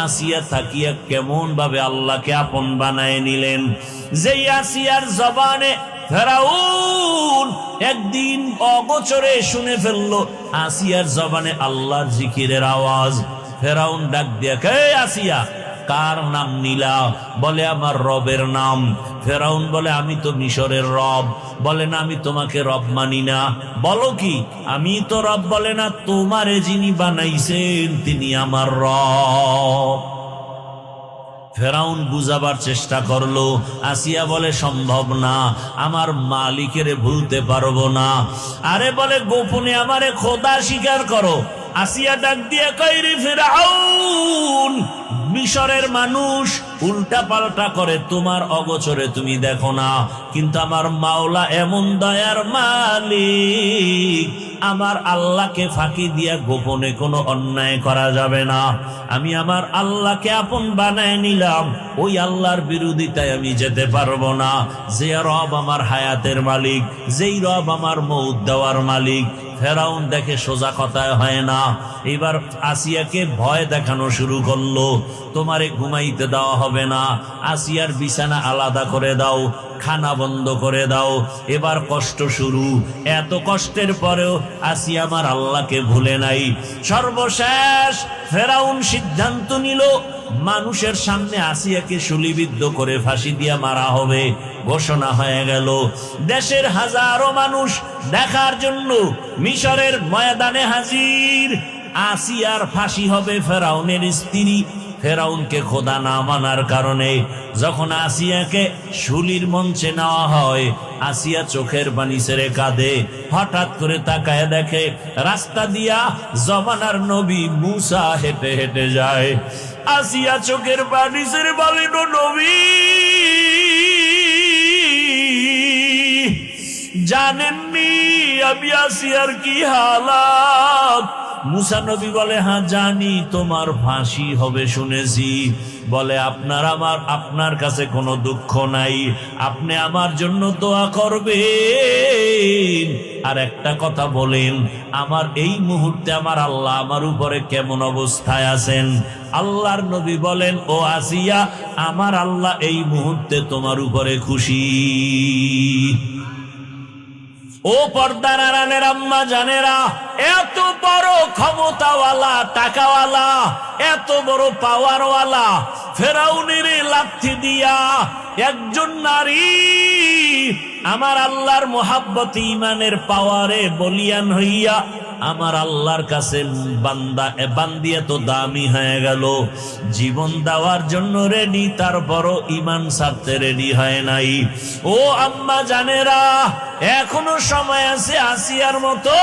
A: আসিয়া থাকিয়া কেমন ভাবে আল্লাহকে আপন বানায় নিলেন। যেই আসিয়ার জবানে ফেরাউন একদিন অগোচরে শুনে ফেললো আসিয়ার জবানে আল্লাহর জিকিরের আওয়াজ, ফেরাউন ডাক দিয়া, কে আসিয়া, কার নাম নিলা? বলে, আমার রবের নাম। ফেরাউন বলে, আমি তো মিশরের রব। বলে না, আমি তোমাকে রব মানি না। বলো কি, আমি তো রব? বলে না, তোমারে যিনি বানাইছেন তিনি আমার রব। ফেরাউন বুঝাবার চেষ্টা করলো, আসিয়া বলে, সম্ভব না, আমার মালিকের ভুলতে পারবো না। আরে বলে, গোপনে আমারে খোদা স্বীকার করো। আসিয়া ডাক দিয়া কয়, রে ফেরাউন, মিশরের মানুষ উল্টা পাল্টা করে, তোমার অগোচরে তুমি দেখো না, কিন্তু আমার মাওলা এমন দয়ার মালিক, আমার আল্লাহকে ফাঁকি দিয়া গোপনে কোনো অন্যায় করা যাবে না। আমি আমার আল্লাহকে আপন বানায় নিলাম, ওই আল্লাহর বিরোধিতায় আমি যেতে পারবো না। যে রব আমার হায়াতের মালিক, যেই রব আমার মউত দেওয়ার মালিক। ফেরাউন দেখে সোজা কথায় হয় না, এবার আসিয়াকে ভয় দেখানো শুরু করলো। তোমারে ঘুমাইতে দেওয়া হবে না, আসিয়ার বিছানা আলাদা করে দাও, খানা বন্ধ করে দাও। এবার কষ্ট শুরু। এত কষ্টের পরেও আসিয়া আমার আল্লাহকে ভুলে নাই। সর্বশেষ ফেরাউন সিদ্ধান্ত নিল, মানুষের সামনে আসিয়াকে শুলিবিদ্ধ করে ফাঁসি দিয়া মারা হবে। ঘোষণা হয়ে গেল। দেশের হাজারো মানুষ দেখার জন্য মিশরের ময়দানে হাজির। আসিয়ার ফাঁসি হবে ফেরাউনের স্ত্রী। ফেরাউনকে খোদা না মানার কারণে যখন আসিয়াকে শুলির মঞ্চে নেওয়া হয়, আসিয়া চোখের পানি ছেড়ে কাঁদে। হঠাৎ করে তাকায় দেখে রাস্তা দিয়া জমানার নবী মুসা হেঁটে হেঁটে যায়। আসিয়া চোখের পানি ছেড়ে বলেন, নবী জানেননি আমি আসিয়ার কি হালাত? মুসা নবী বলে, হ্যাঁ জানি, তোমার ফাঁসি হবে শুনেছি। বলে, আপনার কাছে কোনো দুঃখ নাই, আপনি আমার জন্য দোয়া করবেন। আর একটা কথা বলেন, আমার এই মুহূর্তে আমার আল্লাহ আমার উপরে কেমন অবস্থায় আছেন? আল্লাহর নবী বলেন, ও আসিয়া, আমার আল্লাহ এই মুহূর্তে তোমার উপরে খুশি। ও পর্দার আড়ালের আম্মা জানেরা, এত বড় ক্ষমতাওয়ালা, টাকাওয়ালা, এত বড় পাওয়ারওয়ালা ফেরাউনের লাথি দিয়া একজন নারী আমার আল্লাহর মোহাব্বত ইমানের পাওয়ারে বলিয়ান হইয়া আমার আল্লাহর কাছে বান্দিয়া তো দামি হয়ে গেল। জীবন দেওয়ার জন্য রেডি, তারপরও ইমান ছাড়তে রেডি হয় নাই। ও আম্মা জানেরা, এখনো সময় আছে আসিয়ার মতো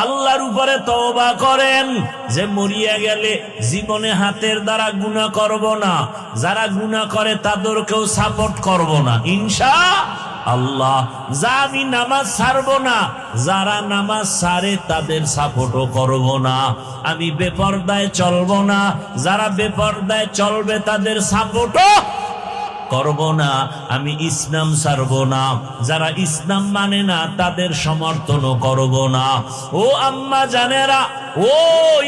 A: আল্লাহর উপরে তওবা করেন, যে মরিয়া গেলে জীবনে হাতের দ্বারা গুনাহ করব না, যারা গুনাহ করে তাদেরকেও সাপোর্ট করব না ইনশাআল্লাহ। যা আমি নামাজ ছাড়ব না, যারা নামাজ ছাড়ে তাদের সাপোর্টও করব না। আমি বেপরদায় চলব না, যারা বেপরদায় চলবে তাদের সাপোর্টও করব না। আমি ইসলাম ছাড়ব না, যারা ইসলাম মানে না তাদের সমর্থনও করব না। ও আম্মা জানেরা, ও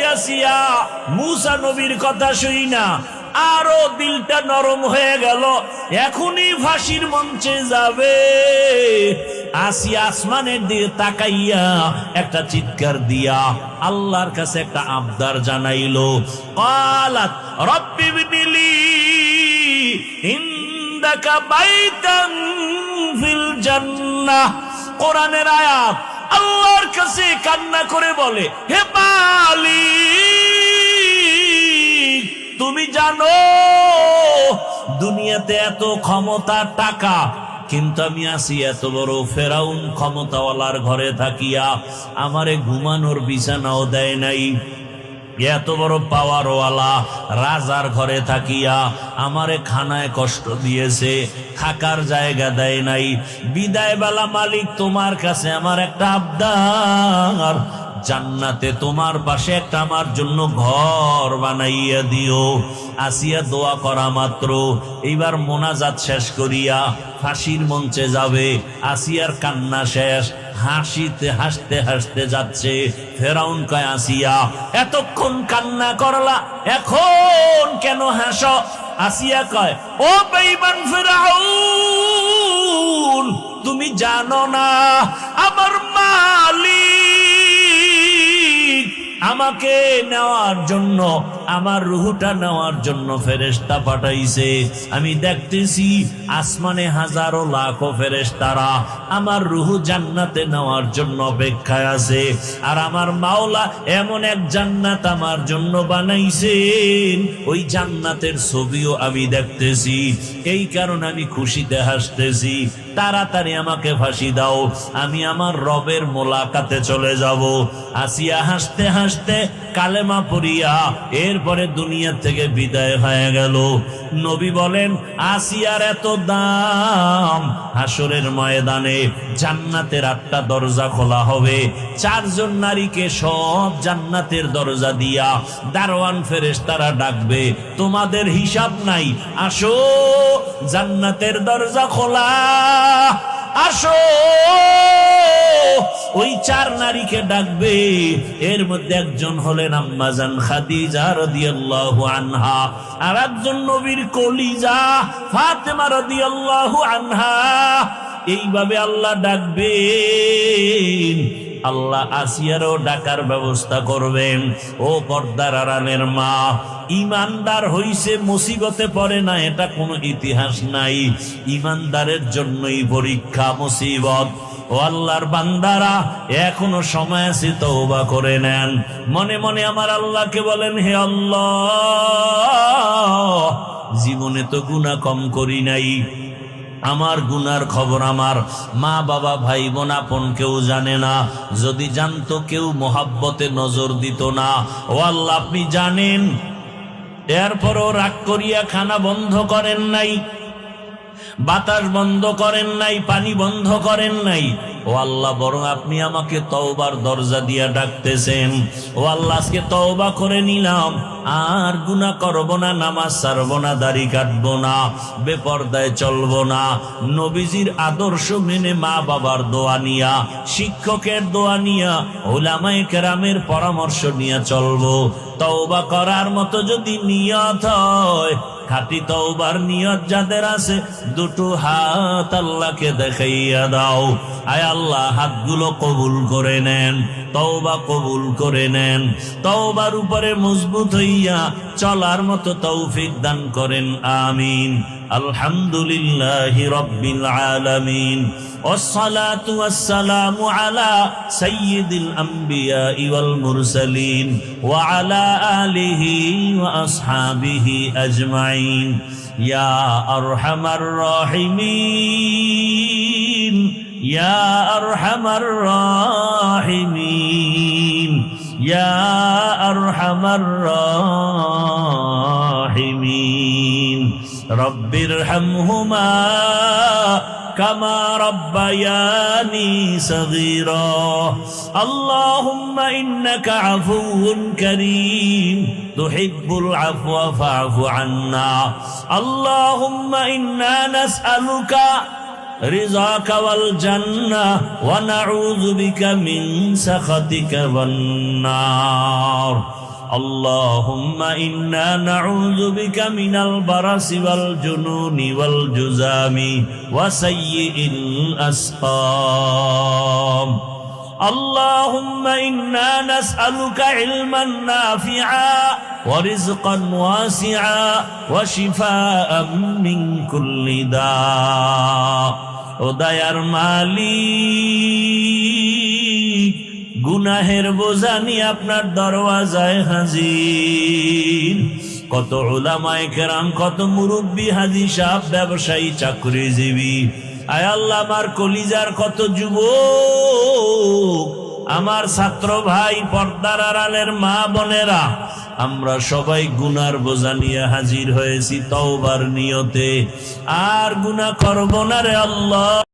A: ইয়াসিয়া, মুসা নবীর কথা শুই না আরো দিলটা নরম হয়ে গেল। এখনই ফাঁসির মঞ্চে যাবে। আসিয়া আসমানের দিকে তাকাইয়া একটা চিৎকার দিয়া আল্লাহর কাছে একটা আবদার জানাইলো। ক্বালাত রব্বি বিনিলি ইনদাকা বাইতান ফিল জান্নাহ। কোরআনের আয়াত। আল্লাহর কাছে কান্না করে বলে, হে মালিক, তুমি জানো দুনিয়াতে এত ক্ষমতা, টাকা, কিন্তু আমি আছি এত বড় ফেরাউন ক্ষমতাওয়ালার ঘরে থাকিয়া আমারে ঘুমানোর বিছানাও দেয় নাই। এত বড় পাওয়ারওয়ালা রাজার ঘরে থাকিয়া আমারে খানায় কষ্ট দিয়েছে, থাকার জায়গা দেয় নাই। বিদায় বেলা মালিক, তোমার কাছে আমার একটা আবদার, জান্নাতে তোমার পাশে একটা আমার জন্য ঘর বানাইয়া দিও। আসিয়া দোয়া করা মাত্র এইবার মোনাজাত শেষ করিয়া ফাঁসির মঞ্চে যাবে। আসিয়ার কান্না শেষ, হাসিতে হাসতে হাসতে যাচ্ছে। ফেরাউন কয়, আসিয়া এতক্ষণ কান্না করলা, এখন কেন হাসো? আসিয়া কয়, ও বেঈমান ফেরাউন, তুমি জানো না আমার মালিক আমাকে নেওয়ার জন্য, আমার রুহটা নেওয়ার জন্য ফেরেশতা পাঠাইছে। আমি দেখতেছি আসমানে হাজারো লাখো ফেরেশতারা আমার রুহ জান্নাতে নেওয়ার জন্য অপেক্ষায় আছে। আর আমার মাওলা এমন এক জান্নাত আমার জন্য বানাইছেন, ওই জান্নাতের ছবিও আমি দেখতেছি। এই কারণে আমি খুশিতে হাসতেছি। তাড়াতাড়ি আমাকে ফাঁসি দাও, আমি আমার রবের মোলাকাতে চলে যাব। আসিয়া হাসতে হাসতে কালেমা পড়িয়া এরপরে দুনিয়া থেকে বিদায় হয়ে গেল। নবী বলেন আসিয়ার এত দাম, হাসরের ময়দানে জান্নাতের 8টা দরজা খোলা হবে, 4 জন নারীকে সব জান্নাতের দরজা দিয়া দারওয়ান ফেরেশতারা ডাকবে, তোমাদের হিসাব নাই, আসো জান্নাতের দরজা খোলা, আসো। ওই 4 নারীকে ডাকবে, এর মধ্যে একজন হলেন আম্মা জান খাদিজা রাদিয়াল্লাহু আনহা, আর একজন নবীর কলিজা ফাতেমা রাদিয়াল্লাহু আনহা। এইভাবে আল্লাহ ডাকবেন। আল্লাহ আসিয়ারও ডাকার ব্যবস্থা করবেন। ও পর্দার আড়ালের মা, ইমানদার হইছে মুসিবতে পড়ে না, এটা কোনো ইতিহাস নাই। ইমানদারের জন্যই পরীক্ষা, মুসিবত। ও আল্লাহর বান্দারা, এখনো সময় আছে, তওবা করে নেন। মনে মনে আমার আল্লাহকে বলেন, হে আল্লাহ, জীবনে তো গুনাহ কম করি নাই, আমার গুনার খবর আমার মা বাবা ভাই বোন আপন কেউ জানে না, যদি জানতো কেউ মোহাব্বতে নজর দিত না। ও আল্লাহ, আপনি জানেন। এরপরও রাগ করিয়া খানা বন্ধ করেন নাই, বাতাস বন্ধ করেন নাই, পানি বন্ধ করেন নাই। ও আল্লাহ, বরং আপনি আমাকে তওবার দরজা দিয়া ডাকতেছেন। ও আল্লাহ, আজকে তওবা করে নিলাম, আর গুনাহ করব না, নামাজ ছাড়বো না, দাড়ি কাটবো না, বেপরদায় চলবো না, নবীজির আদর্শ মেনে মা বাবার দোয়া নিয়া, শিক্ষকের দোয়া নিয়া, উলামায়ে কেরামের পরামর্শ নিয়ে চলবো। তওবা করার মতো যদি নিয়ত হয়, খাঁটি তওবার নিয়ত যাদের আছে, দুটো হাত আল্লাহকে দেখাইয়া দাও। আয় আল্লাহ, হাতগুলো কবুল করে নেন, তওবা কবুল করে নেন, তওবার উপরে মজবুত হইয়া চলার মতো তৌফিক দান করেন, আমিন। আলহামদুলিল্লাহি রাব্বিল আলামিন, والصلاة والسلام على سيد الأنبياء والمرسلين وعلى آله وأصحابه أجمعين يا أرحم الراحمين يا أرحم الراحمين يا أرحم الراحمين رب ارحمهما كما ربياني صغيرا اللهم إنك عفو كريم تحب العفو فاعف عنا اللهم إنا نسألك رضاك والجنة ونعوذ بك من سخطك والنار اللهم إنا نعوذ بك من البرص والجنون والجذام وسيء الأسقام اللهم إنا نسألك علما نافعا ورزقا واسعا وشفاء من كل داء وديار মালিক গুনাহের বোঝা নিয়ে আপনার দরওয়াজায় হাজির। কত উলামায়ে কেরাম, কত মুরব্বী, হাজী সাহেব, ব্যবসায়ী, চাকরিজীবী, আয় আল্লাহ, আমার কলিজার কত যুবক, আমার ছাত্র ভাই, পর্দার আড়ালের মা বোনেরা, আমরা সবাই গুনার বোঝা নিয়ে হাজির হয়েছি তওবার নিয়তে, আর গুনাহ করব না রে আল্লাহ।